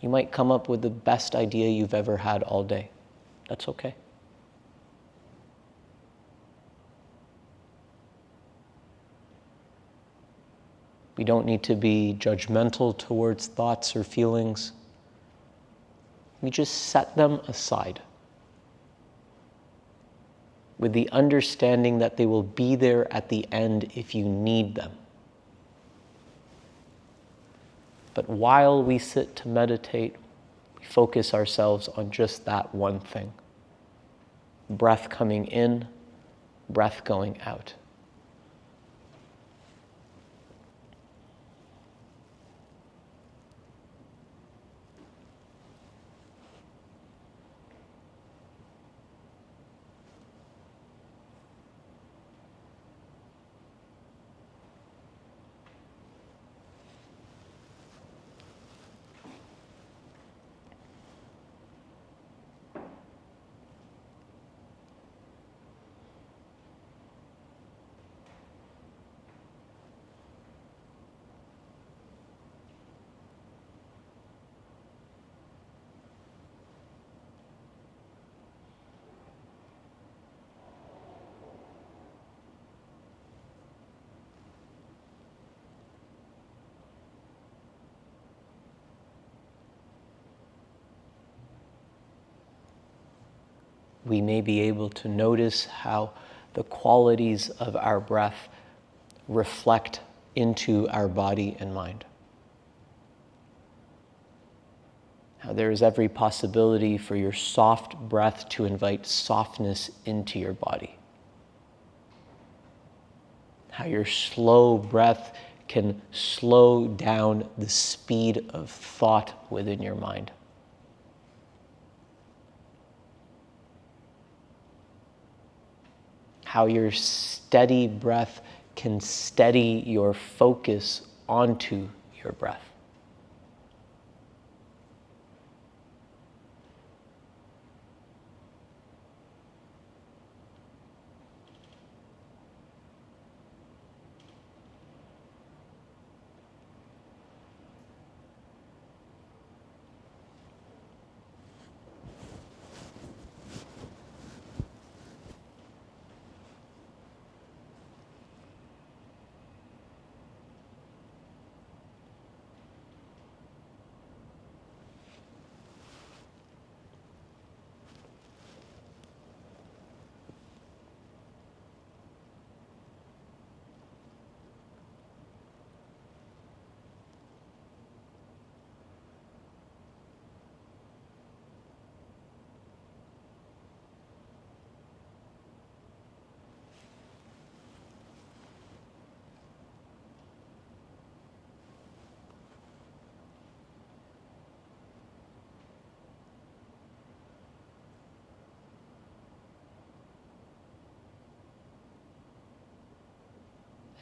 You might come up with the best idea you've ever had all day. That's okay. We don't need to be judgmental towards thoughts or feelings. We just set them aside with the understanding that they will be there at the end if you need them. But while we sit to meditate, we focus ourselves on just that one thing. Breath coming in, breath going out. We may be able to notice how the qualities of our breath reflect into our body and mind. How there is every possibility for your soft breath to invite softness into your body. How your slow breath can slow down the speed of thought within your mind. How your steady breath can steady your focus onto your breath.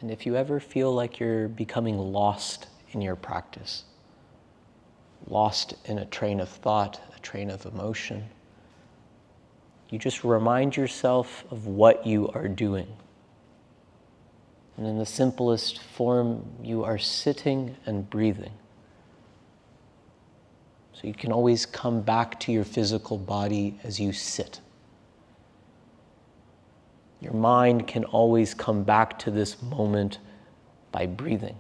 And if you ever feel like you're becoming lost in your practice, lost in a train of thought, a train of emotion, you just remind yourself of what you are doing. And in the simplest form, you are sitting and breathing. So you can always come back to your physical body as you sit. Your mind can always come back to this moment by breathing.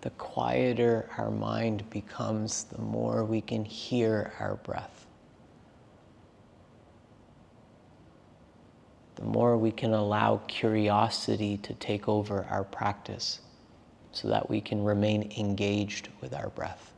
The quieter our mind becomes, the more we can hear our breath. The more we can allow curiosity to take over our practice so that we can remain engaged with our breath.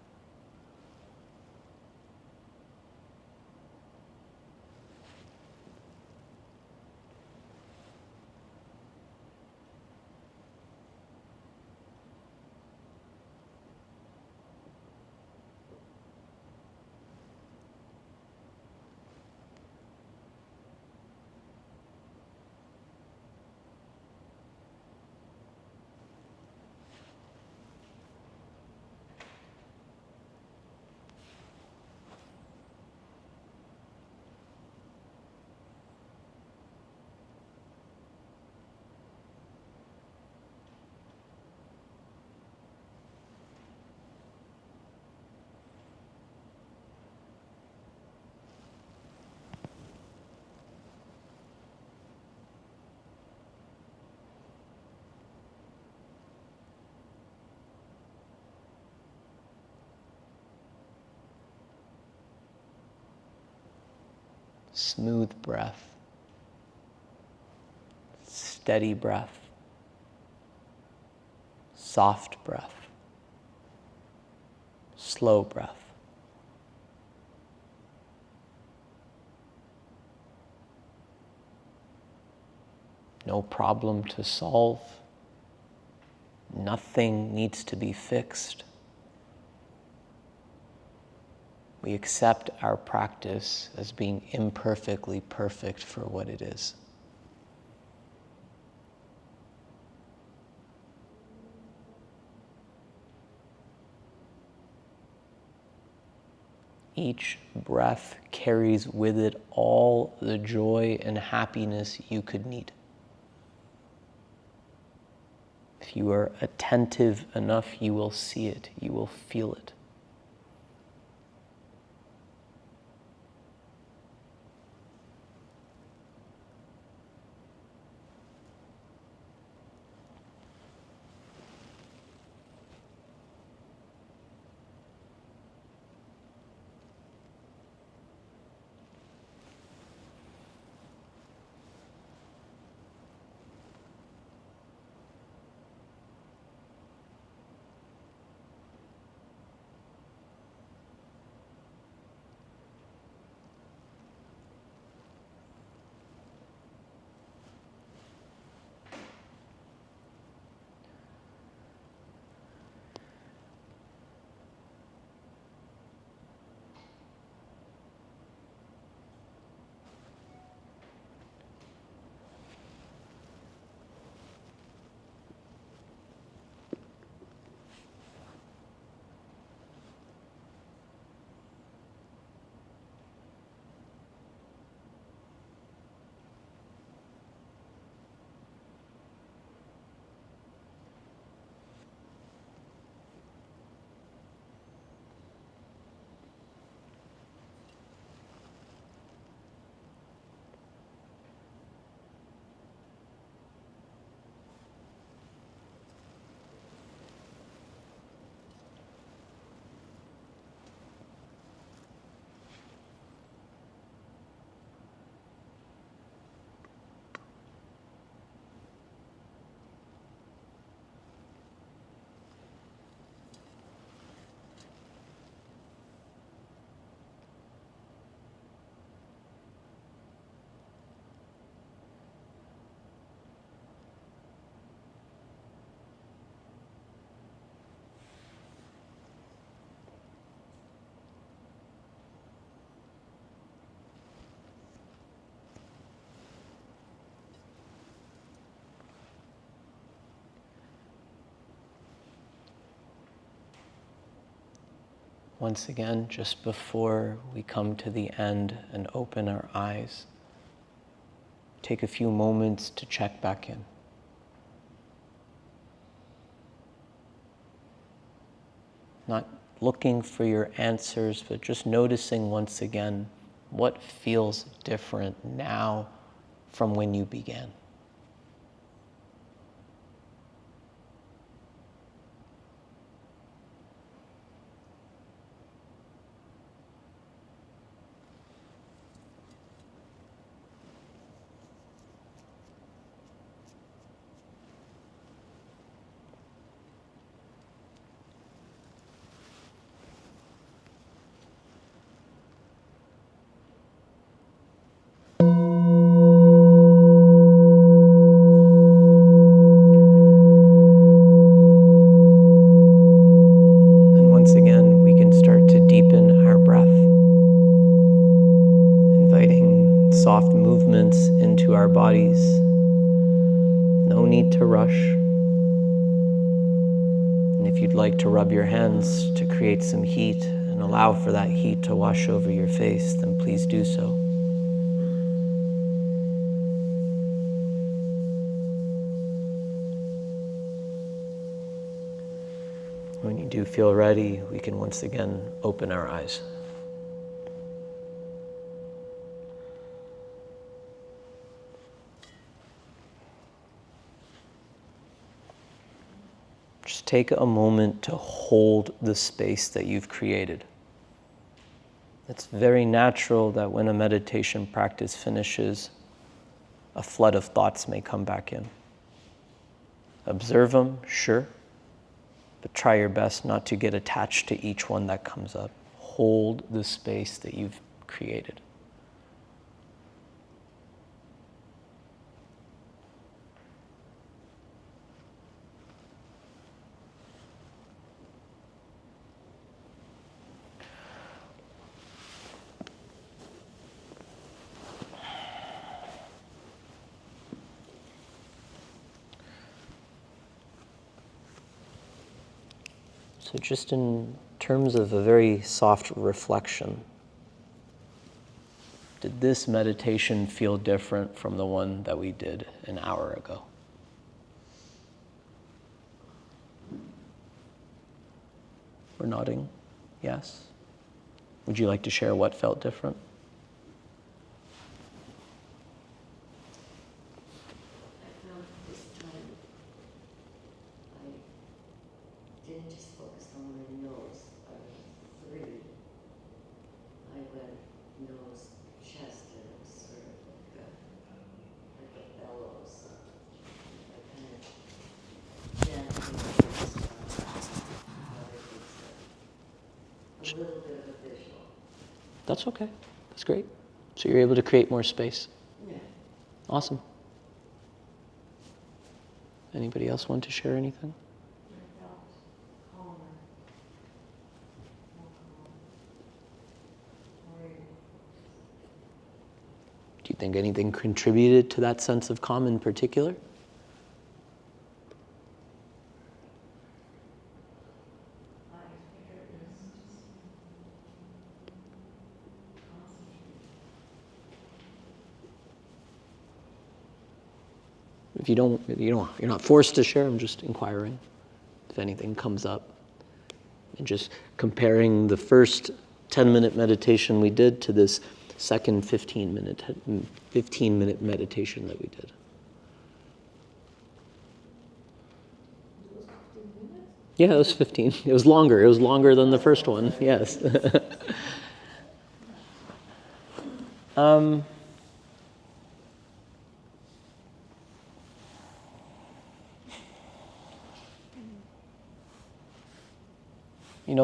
Smooth breath, steady breath, soft breath, slow breath. No problem to solve. Nothing needs to be fixed. We accept our practice as being imperfectly perfect for what it is. Each breath carries with it all the joy and happiness you could need. If you are attentive enough, you will see it, you will feel it. Once again, just before we come to the end and open our eyes, take a few moments to check back in. Not looking for your answers, but just noticing once again what feels different now from when you began. Soft movements into our bodies. No need to rush. And if you'd like to rub your hands to create some heat and allow for that heat to wash over your face, then please do so. When you do feel ready, we can once again open our eyes. Just take a moment to hold the space that you've created. It's very natural that when a meditation practice finishes, a flood of thoughts may come back in. Observe them, sure, but try your best not to get attached to each one that comes up. Hold the space that you've created. So just in terms of a very soft reflection, did this meditation feel different from the one that we did an hour ago? We're nodding, yes. Would you like to share what felt different? Didn't just focus on my nose. I was three. I went nose, chest, and it was sort of like a bellows. I kind of gently focused on other things. A little bit of a visual. That's okay. That's great. So you're able to create more space. Yeah. Awesome. Anybody else want to share anything? Do you think anything contributed to that sense of calm in particular? If you're not forced to share. I'm just inquiring if anything comes up. And just comparing the first 10-minute meditation we did to this second 15-minute meditation that we did. Yeah, it was 15. It was longer. It was longer than the first one. Yes.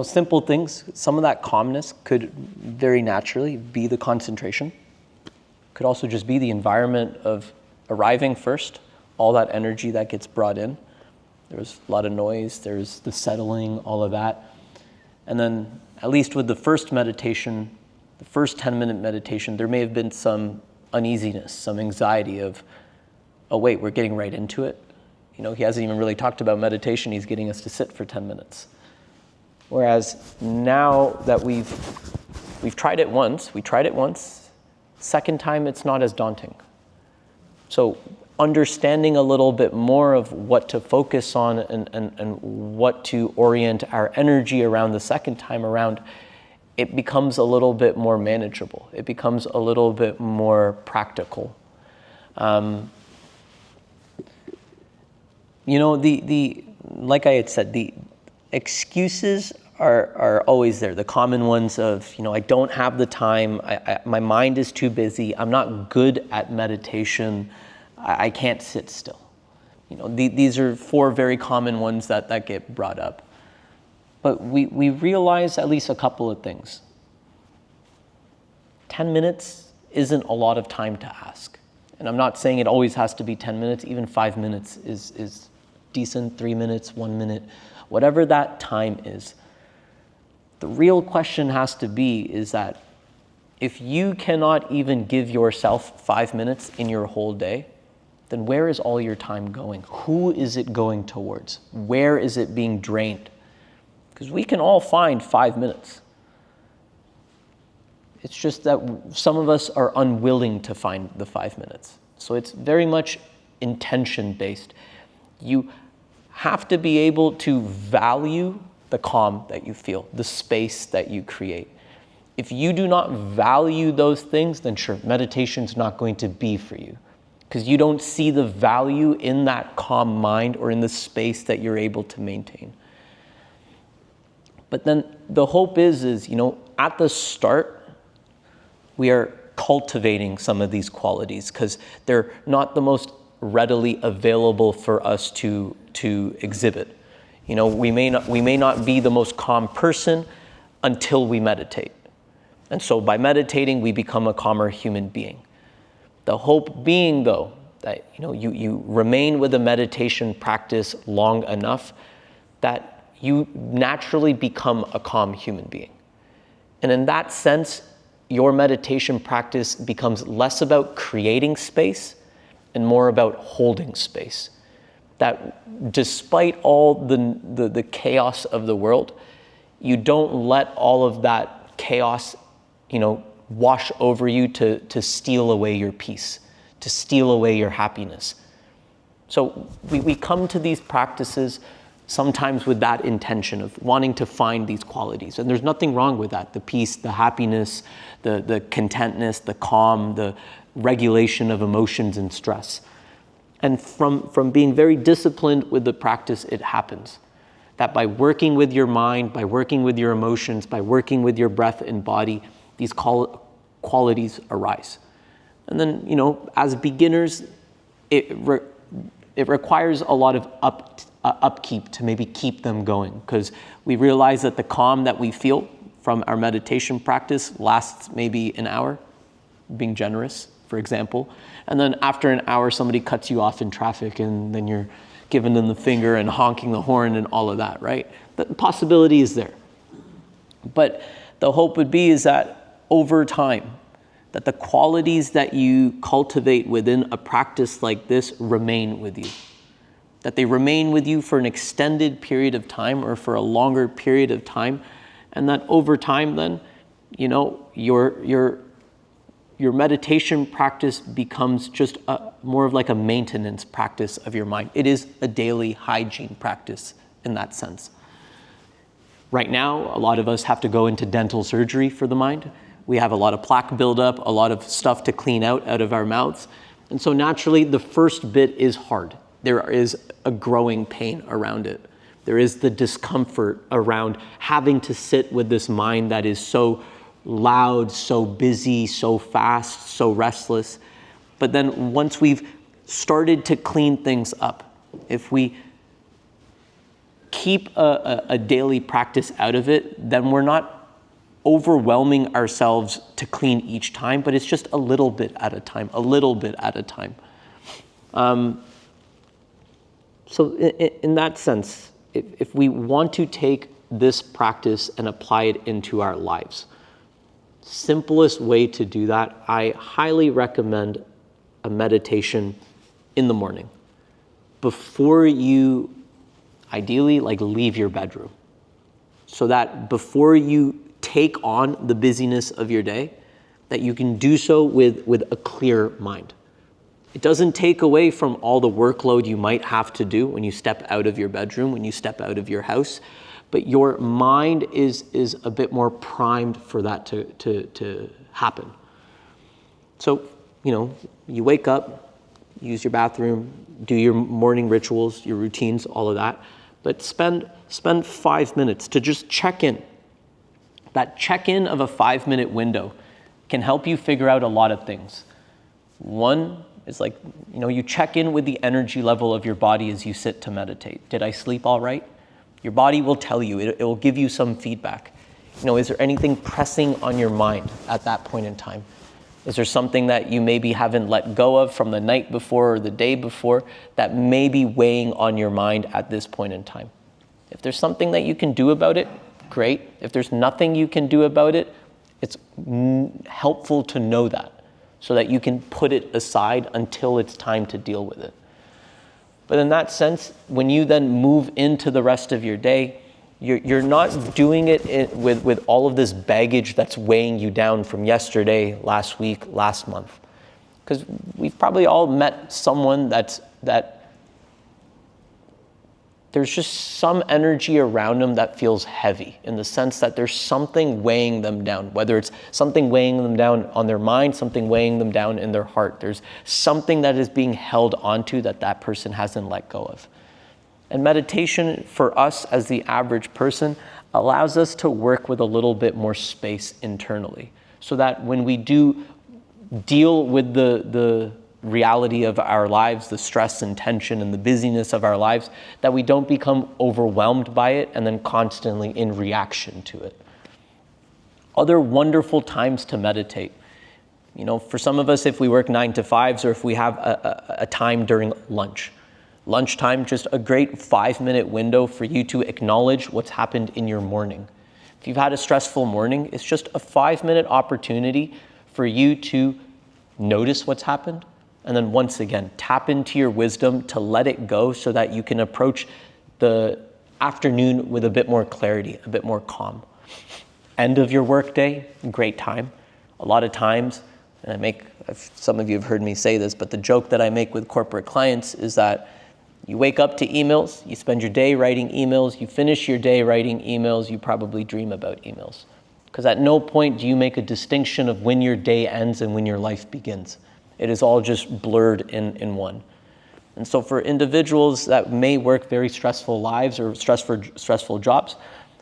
Simple things. Some of that calmness could very naturally be the concentration. Could also just be the environment of arriving first, all that energy that gets brought in. There was a lot of noise, there's the settling, all of that. And then, at least with the first meditation, the first 10-minute meditation, there may have been some uneasiness, some anxiety of, oh wait, we're getting right into it. He hasn't even really talked about meditation, he's getting us to sit for 10 minutes. Whereas now that we've tried it once, second time it's not as daunting. So understanding a little bit more of what to focus on and what to orient our energy around the second time around, it becomes a little bit more manageable. It becomes a little bit more practical. Like I had said, the excuses are always there. The common ones of, I don't have the time, my mind is too busy, I'm not good at meditation, I can't sit still. These are 4 very common ones that get brought up. But we realize at least a couple of things. 10 minutes isn't a lot of time to ask. And I'm not saying it always has to be 10 minutes, even 5 minutes is decent, 3 minutes, 1 minute, whatever that time is. The real question has to be is that if you cannot even give yourself 5 minutes in your whole day, then where is all your time going? Who is it going towards? Where is it being drained? Because we can all find 5 minutes. It's just that some of us are unwilling to find the 5 minutes. So it's very much intention-based. You have to be able to value the calm that you feel, the space that you create. If you do not value those things, then sure, meditation's not going to be for you, because you don't see the value in that calm mind or in the space that you're able to maintain. But then the hope is at the start, we are cultivating some of these qualities because they're not the most readily available for us to exhibit. We may not be the most calm person until we meditate. And so by meditating, we become a calmer human being. The hope being, though, that you remain with a meditation practice long enough that you naturally become a calm human being. And in that sense, your meditation practice becomes less about creating space and more about holding space. That despite all the chaos of the world, you don't let all of that chaos, wash over you to steal away your peace, to steal away your happiness. So we come to these practices sometimes with that intention of wanting to find these qualities. And there's nothing wrong with that. The peace, the happiness, the contentness, the calm, the regulation of emotions and stress. And from being very disciplined with the practice, it happens. That by working with your mind, by working with your emotions, by working with your breath and body, these qualities arise. And then, as beginners, it requires a lot of upkeep to maybe keep them going, because we realize that the calm that we feel from our meditation practice lasts maybe an hour, being generous, for example. And then after an hour, somebody cuts you off in traffic and then you're giving them the finger and honking the horn and all of that, right? The possibility is there. But the hope would be is that over time, that the qualities that you cultivate within a practice like this remain with you. That they remain with you for an extended period of time or for a longer period of time. And that over time then, your meditation practice becomes just more of like a maintenance practice of your mind. It is a daily hygiene practice in that sense. Right now, a lot of us have to go into dental surgery for the mind. We have a lot of plaque buildup, a lot of stuff to clean out of our mouths. And so naturally, the first bit is hard. There is a growing pain around it. There is the discomfort around having to sit with this mind that is so loud, so busy, so fast, so restless. But then once we've started to clean things up, if we keep a daily practice out of it, then we're not overwhelming ourselves to clean each time, but it's just a little bit at a time, a little bit at a time. So in that sense, if we want to take this practice and apply it into our lives, simplest way to do that, I highly recommend a meditation in the morning before you ideally leave your bedroom. so that before you take on the busyness of your day, that you can do so with a clear mind. It doesn't take away from all the workload you might have to do when you step out of your bedroom, when you step out of your house, but your mind is a bit more primed for that to happen. So, you wake up, use your bathroom, do your morning rituals, your routines, all of that, but spend 5 minutes to just check in. That check-in of a 5-minute window can help you figure out a lot of things. One is you check in with the energy level of your body as you sit to meditate. Did I sleep all right? Your body will tell you, it will give you some feedback. Is there anything pressing on your mind at that point in time? Is there something that you maybe haven't let go of from the night before or the day before that may be weighing on your mind at this point in time? If there's something that you can do about it, great. If there's nothing you can do about it, it's helpful to know that so that you can put it aside until it's time to deal with it. But in that sense, when you then move into the rest of your day, you're not doing it with all of this baggage that's weighing you down from yesterday, last week, last month. Because we've probably all met someone that there's just some energy around them that feels heavy, in the sense that there's something weighing them down, whether it's something weighing them down on their mind, something weighing them down in their heart. There's something that is being held onto that person hasn't let go of. And meditation for us as the average person allows us to work with a little bit more space internally, so that when we do deal with the reality of our lives, the stress and tension and the busyness of our lives, that we don't become overwhelmed by it and then constantly in reaction to it. Other wonderful times to meditate. For some of us, if we work 9 to 5s, or if we have a time during lunchtime, just a great 5-minute window for you to acknowledge what's happened in your morning. If you've had a stressful morning, it's just a 5-minute opportunity for you to notice what's happened, and then once again, tap into your wisdom to let it go so that you can approach the afternoon with a bit more clarity, a bit more calm. End of your workday, great time. A lot of times, and some of you have heard me say this, but the joke that I make with corporate clients is that you wake up to emails, you spend your day writing emails, you finish your day writing emails, you probably dream about emails. Because at no point do you make a distinction of when your day ends and when your life begins. It is all just blurred in one. And so for individuals that may work very stressful lives or stressful jobs,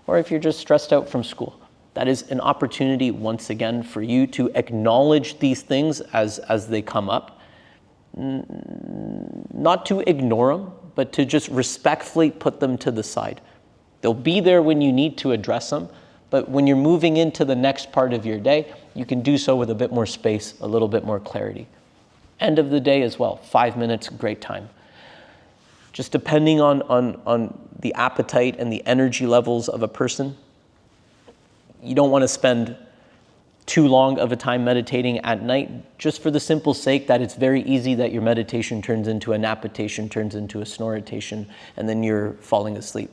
or if you're just stressed out from school, that is an opportunity once again for you to acknowledge these things as they come up. Not to ignore them, but to just respectfully put them to the side. They'll be there when you need to address them, but when you're moving into the next part of your day, you can do so with a bit more space, a little bit more clarity. End of the day as well, 5 minutes, great time. Just depending on the appetite and the energy levels of a person, you don't want to spend too long of a time meditating at night, just for the simple sake that it's very easy that your meditation turns into a napitation, turns into a snoretation, and then you're falling asleep,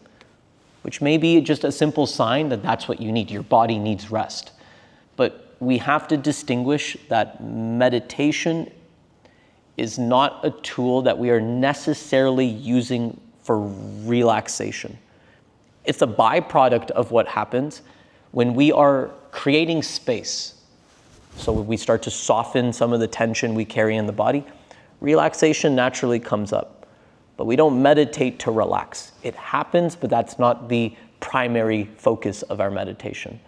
which may be just a simple sign that that's what you need. Your body needs rest. But we have to distinguish that meditation is not a tool that we are necessarily using for relaxation. It's a byproduct of what happens when we are creating space. So when we start to soften some of the tension we carry in the body, relaxation naturally comes up. But we don't meditate to relax. It happens, but that's not the primary focus of our meditation.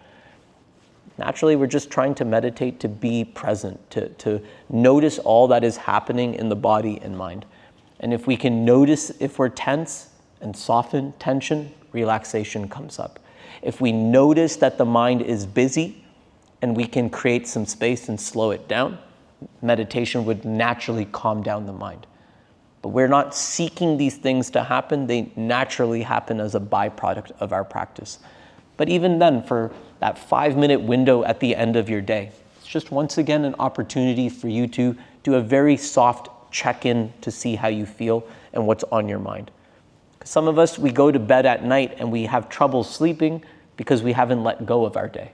Naturally, we're just trying to meditate to be present, to notice all that is happening in the body and mind. And if we can notice if we're tense and soften tension, relaxation comes up. If we notice that the mind is busy and we can create some space and slow it down, meditation would naturally calm down the mind. But we're not seeking these things to happen. They naturally happen as a byproduct of our practice. But even then, for that 5-minute window at the end of your day, it's just once again an opportunity for you to do a very soft check-in to see how you feel and what's on your mind. Some of us, we go to bed at night and we have trouble sleeping because we haven't let go of our day.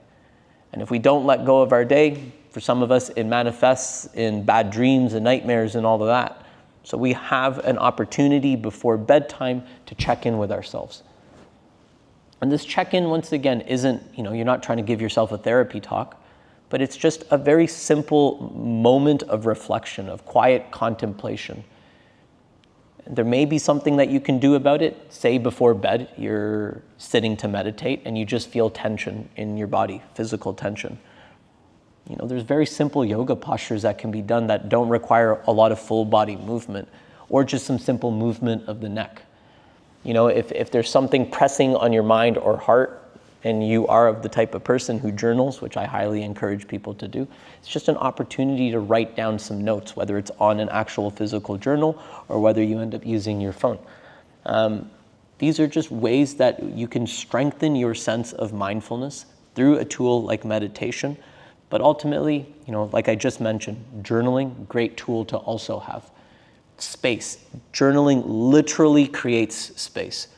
And if we don't let go of our day, for some of us, it manifests in bad dreams and nightmares and all of that. So we have an opportunity before bedtime to check in with ourselves. And this check-in, once again, isn't, you're not trying to give yourself a therapy talk, but it's just a very simple moment of reflection, of quiet contemplation. There may be something that you can do about it. Say before bed, you're sitting to meditate and you just feel tension in your body, physical tension. There's very simple yoga postures that can be done that don't require a lot of full body movement, or just some simple movement of the neck. If there's something pressing on your mind or heart, and you are of the type of person who journals, which I highly encourage people to do, it's just an opportunity to write down some notes, whether it's on an actual physical journal or whether you end up using your phone. These are just ways that you can strengthen your sense of mindfulness through a tool like meditation. But ultimately, like I just mentioned, journaling, great tool to also have. Space. Journaling literally creates space.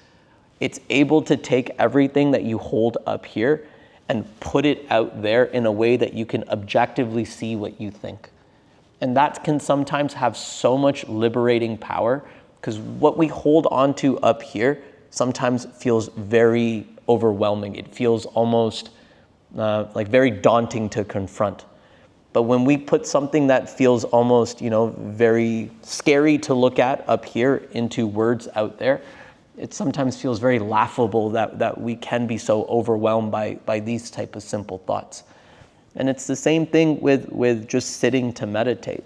It's able to take everything that you hold up here and put it out there in a way that you can objectively see what you think. And that can sometimes have so much liberating power, because what we hold onto up here sometimes feels very overwhelming. It feels almost like very daunting to confront. But when we put something that feels almost, very scary to look at up here into words out there, it sometimes feels very laughable that we can be so overwhelmed by these type of simple thoughts. And it's the same thing with just sitting to meditate.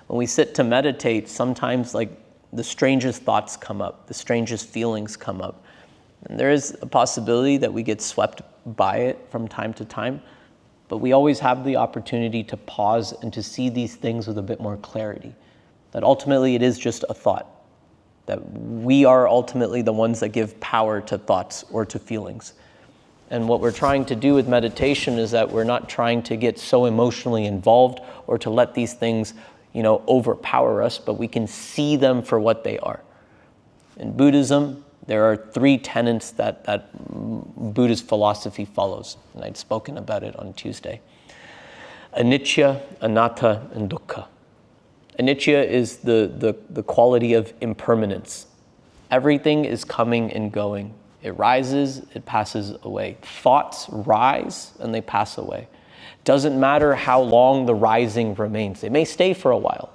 When we sit to meditate, sometimes like the strangest thoughts come up, the strangest feelings come up. And there is a possibility that we get swept by it from time to time, but we always have the opportunity to pause and to see these things with a bit more clarity. That ultimately it is just a thought. That we are ultimately the ones that give power to thoughts or to feelings. And what we're trying to do with meditation is that we're not trying to get so emotionally involved or to let these things, overpower us, but we can see them for what they are. In Buddhism, there are 3 tenets that Buddhist philosophy follows, and I'd spoken about it on Tuesday. Anicca, anatta, and dukkha. Anicca is the quality of impermanence. Everything is coming and going. It rises, it passes away. Thoughts rise and they pass away. Doesn't matter how long the rising remains. They may stay for a while,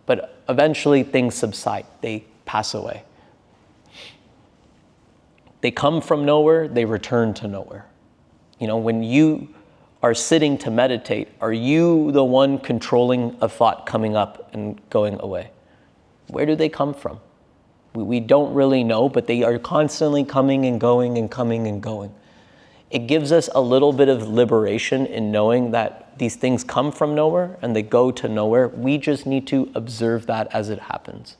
but eventually things subside. They pass away. They come from nowhere, they return to nowhere. When you are sitting to meditate, are you the one controlling a thought coming up and going away? Where do they come from? We don't really know, but they are constantly coming and going and coming and going. It gives us a little bit of liberation in knowing that these things come from nowhere and they go to nowhere. We just need to observe that as it happens.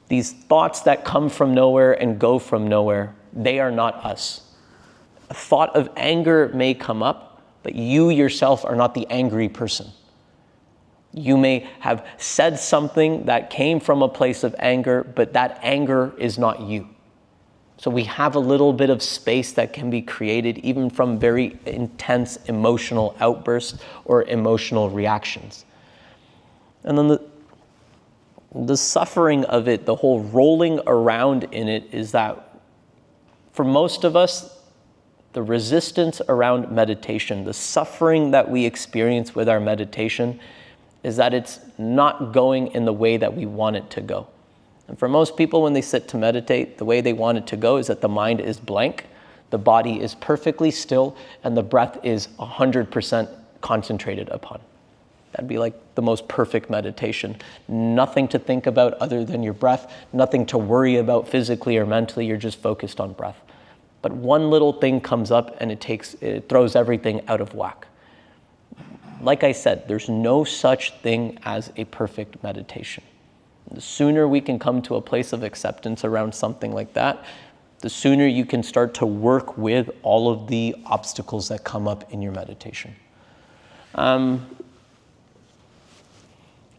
These thoughts that come from nowhere and go from nowhere, they are not us. A thought of anger may come up, but you yourself are not the angry person. You may have said something that came from a place of anger, but that anger is not you. So we have a little bit of space that can be created even from very intense emotional outbursts or emotional reactions. And then the suffering of it, the whole rolling around in it, is that for most of us, the resistance around meditation, the suffering that we experience with our meditation, is that it's not going in the way that we want it to go. And for most people, when they sit to meditate, the way they want it to go is that the mind is blank, the body is perfectly still, and the breath is 100% concentrated upon. That'd be like the most perfect meditation. Nothing to think about other than your breath, nothing to worry about physically or mentally, you're just focused on breath. But one little thing comes up and it throws everything out of whack. Like I said, there's no such thing as a perfect meditation. The sooner we can come to a place of acceptance around something like that, the sooner you can start to work with all of the obstacles that come up in your meditation.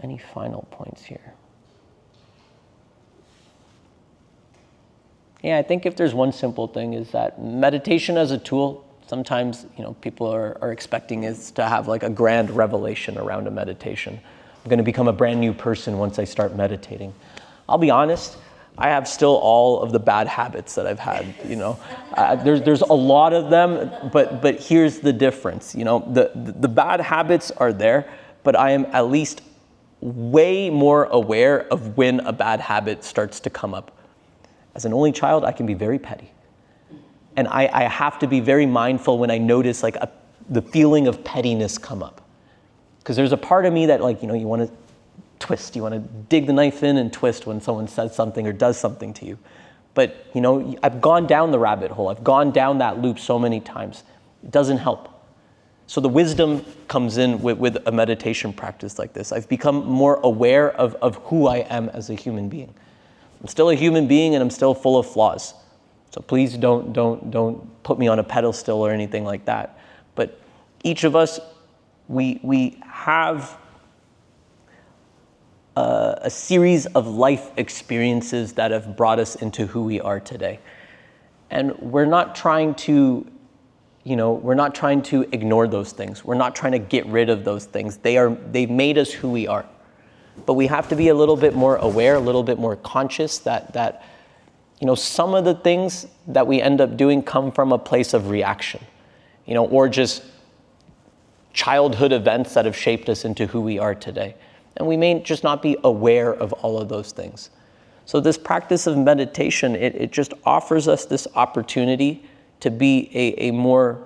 Any final points here? Yeah, I think if there's one simple thing is that meditation as a tool, sometimes, people are expecting is to have like a grand revelation around a meditation. I'm going to become a brand new person once I start meditating. I'll be honest, I have still all of the bad habits that I've had, There's a lot of them, but here's the difference, the bad habits are there, but I am at least way more aware of when a bad habit starts to come up. As an only child, I can be very petty. And I have to be very mindful when I notice the feeling of pettiness come up. Because there's a part of me that you want to twist, you want to dig the knife in and twist when someone says something or does something to you. But, I've gone down the rabbit hole. I've gone down that loop so many times. It doesn't help. So the wisdom comes in with a meditation practice like this. I've become more aware of who I am as a human being. I'm still a human being and I'm still full of flaws. So please don't put me on a pedestal or anything like that. But each of us, we have a series of life experiences that have brought us into who we are today. And we're not trying to ignore those things. We're not trying to get rid of those things. They've made us who we are. But we have to be a little bit more aware, a little bit more conscious that some of the things that we end up doing come from a place of reaction, or just childhood events that have shaped us into who we are today. And we may just not be aware of all of those things. So this practice of meditation, it just offers us this opportunity to be a more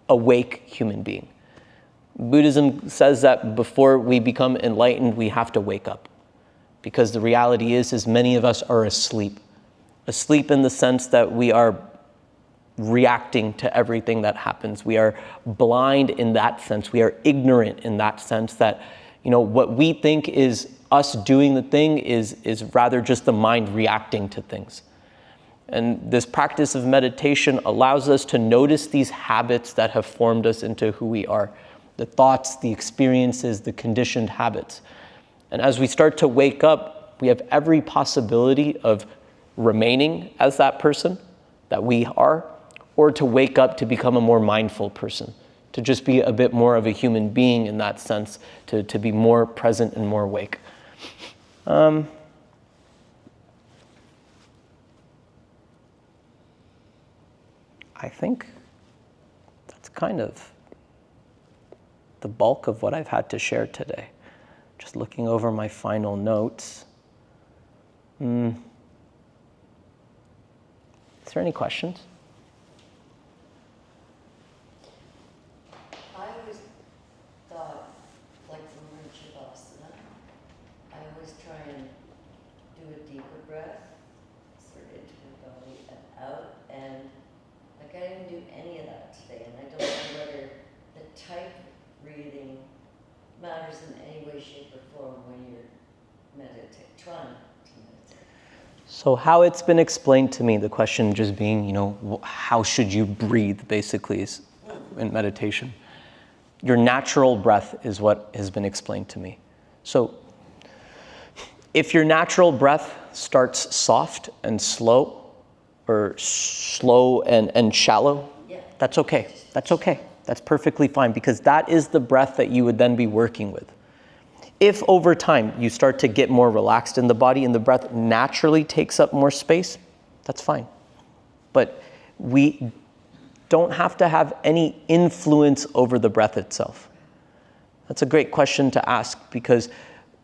awake human being. Buddhism says that before we become enlightened, we have to wake up. Because the reality is many of us are asleep. Asleep in the sense that we are reacting to everything that happens. We are blind in that sense. We are ignorant in that sense that, what we think is us doing the thing is rather just the mind reacting to things. And this practice of meditation allows us to notice these habits that have formed us into who we are. The thoughts, the experiences, the conditioned habits. And as we start to wake up, we have every possibility of remaining as that person that we are, or to wake up to become a more mindful person, to just be a bit more of a human being in that sense, to be more present and more awake. I think that's kind of the bulk of what I've had to share today. Just looking over my final notes. Is there any questions? I always thought, like from Shavasana, I always try and do a deeper breath, sort of into my body and out, and I didn't do any of that today, and I don't know whether the type of breathing matters in any way, shape, or form when you're trying to meditate. So how it's been explained to me, the question just being, how should you breathe, basically, is in meditation. Your natural breath is what has been explained to me. So if your natural breath starts soft and slow, or slow and shallow, that's okay. That's okay. That's perfectly fine, because that is the breath that you would then be working with. If over time you start to get more relaxed in the body and the breath naturally takes up more space, that's fine. But we don't have to have any influence over the breath itself. That's a great question to ask, because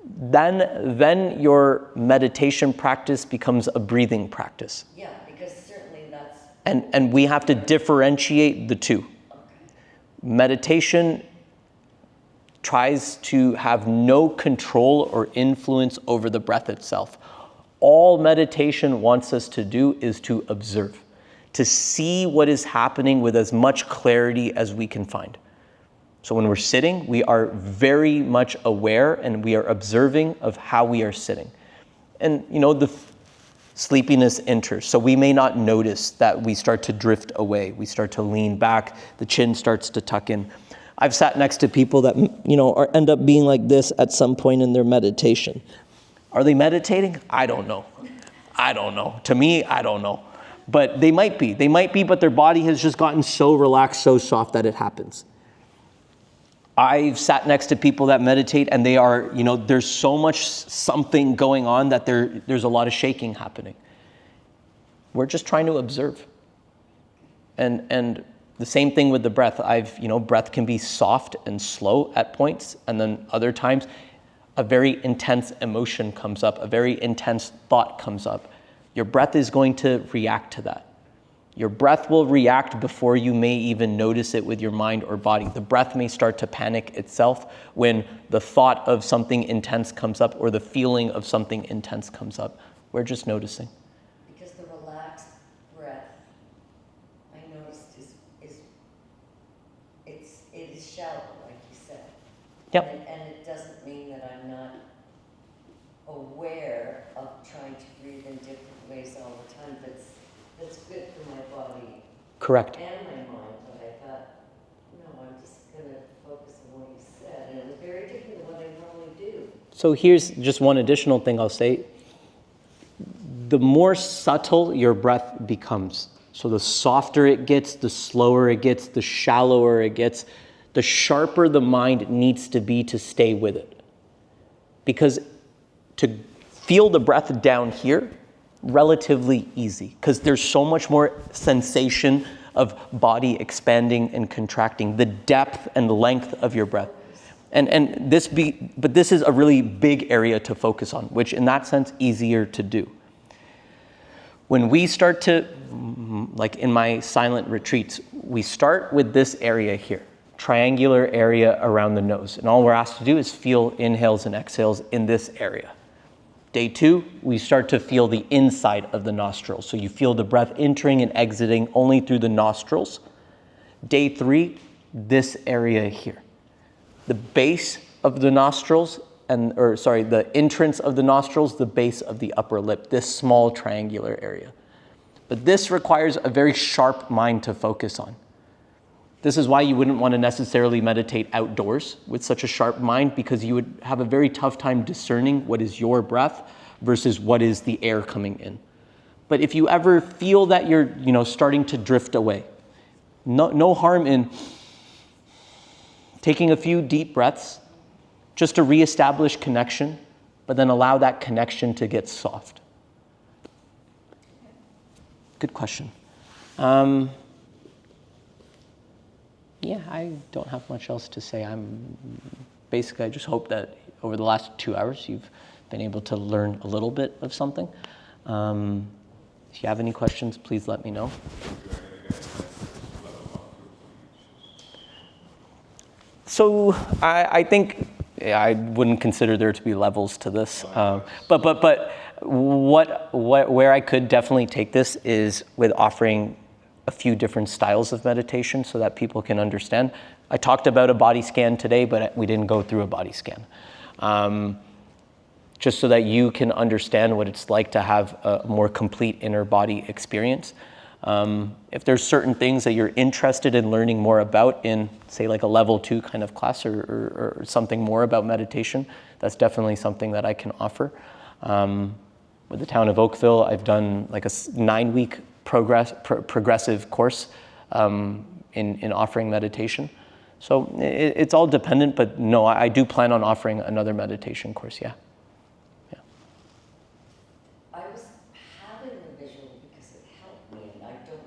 then your meditation practice becomes a breathing practice. Yeah, because certainly that's... And we have to differentiate the two. Okay. Meditation tries to have no control or influence over the breath itself. All meditation wants us to do is to observe, to see what is happening with as much clarity as we can find. So when we're sitting, we are very much aware and we are observing of how we are sitting. And the sleepiness enters, so we may not notice that we start to drift away. We start to lean back, the chin starts to tuck in. I've sat next to people that, end up being like this at some point in their meditation. Are they meditating? I don't know. I don't know. To me, I don't know. But they might be. They might be, but their body has just gotten so relaxed, so soft that it happens. I've sat next to people that meditate and they are, there's so much something going on that there's a lot of shaking happening. We're just trying to observe. And the same thing with the breath. Breath can be soft and slow at points, and then other times a very intense emotion comes up, a very intense thought comes up. Your breath is going to react to that. Your breath will react before you may even notice it with your mind or body. The breath may start to panic itself when the thought of something intense comes up or the feeling of something intense comes up. We're just noticing. Because the relaxed breath, I noticed, it is shallow, like you said. Yep. And it doesn't mean that I'm not aware of trying to breathe in different ways all the time. That's good for my body. Correct. And my mind. But I thought, no, I'm just going to focus on what you said. And it was very different than what I normally do. So here's just one additional thing I'll say. The more subtle your breath becomes, so the softer it gets, the slower it gets, the shallower it gets, the sharper the mind needs to be to stay with it. Because to feel the breath down here, relatively easy, because there's so much more sensation of body expanding and contracting, the depth and length of your breath. But this is a really big area to focus on, which in that sense, easier to do. When we start to, like in my silent retreats, we start with this area here, triangular area around the nose. And all we're asked to do is feel inhales and exhales in this area. Day 2, we start to feel the inside of the nostrils. So you feel the breath entering and exiting only through the nostrils. Day 3, this area here. The base of the nostrils, the entrance of the nostrils, the base of the upper lip, this small triangular area. But this requires a very sharp mind to focus on. This is why you wouldn't want to necessarily meditate outdoors with such a sharp mind, because you would have a very tough time discerning what is your breath versus what is the air coming in. But if you ever feel that you're, starting to drift away, no harm in taking a few deep breaths just to reestablish connection, but then allow that connection to get soft. Good question. Yeah, I don't have much else to say. I just hope that over the last 2 hours, you've been able to learn a little bit of something. If you have any questions, please let me know. So I think I wouldn't consider there to be levels to this, but where I could definitely take this is with offering a few different styles of meditation so that people can understand. I talked about a body scan today, but we didn't go through a body scan. Just so that you can understand what it's like to have a more complete inner body experience. If there's certain things that you're interested in learning more about in, say, like a level 2 kind of class or something more about meditation, that's definitely something that I can offer. With the town of Oakville, I've done like a 9-week progressive course in offering meditation. So it's all dependent, but no, I do plan on offering another meditation course, yeah. I was having a visual because it helped me, and I don't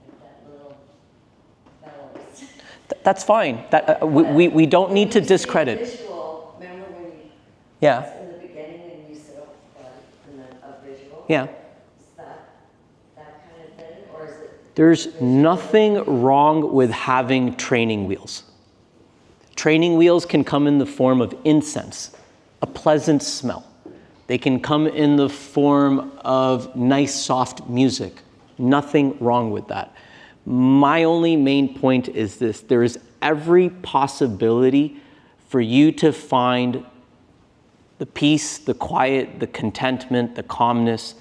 like that little balance. That's fine. We don't need to discredit. Visual, remember when you, Yeah. in the beginning and you said, oh, God, and then a visual? Yeah. Is that kind of thing, or is it? There's nothing wrong with having training wheels. Training wheels can come in the form of incense, a pleasant smell. They can come in the form of nice, soft music. Nothing wrong with that. My only main point is this: there is every possibility for you to find the peace, the quiet, the contentment, the calmness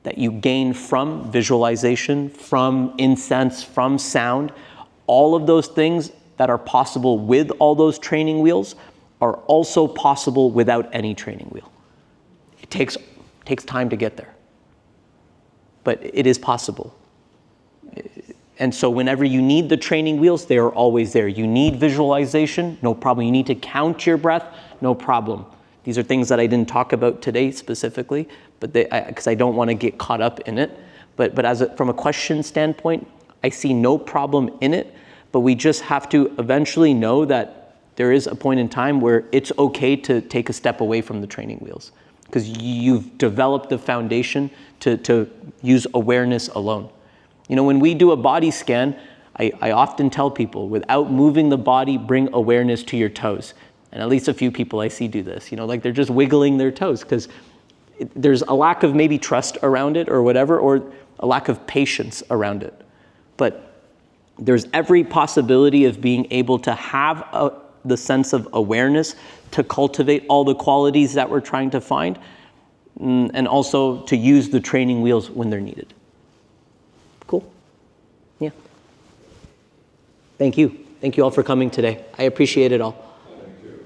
that you gain from visualization, from incense, from sound. All of those things that are possible with all those training wheels are also possible without any training wheel. It takes time to get there. but it is possible. And so whenever you need the training wheels, they are always there. You need visualization, no problem. You need to count your breath, no problem. These are things that I didn't talk about today specifically, but because I don't want to get caught up in it. But from a question standpoint, I see no problem in it, but we just have to eventually know that there is a point in time where it's okay to take a step away from the training wheels, because you've developed the foundation to use awareness alone. You know, when we do a body scan, I often tell people, without moving the body, bring awareness to your toes. And at least a few people I see do this, you know, like they're just wiggling their toes because there's a lack of maybe trust around it or whatever, or a lack of patience around it. But there's every possibility of being able to have the sense of awareness to cultivate all the qualities that we're trying to find, and also to use the training wheels when they're needed. Cool. Yeah. Thank you. Thank you all for coming today. I appreciate it all.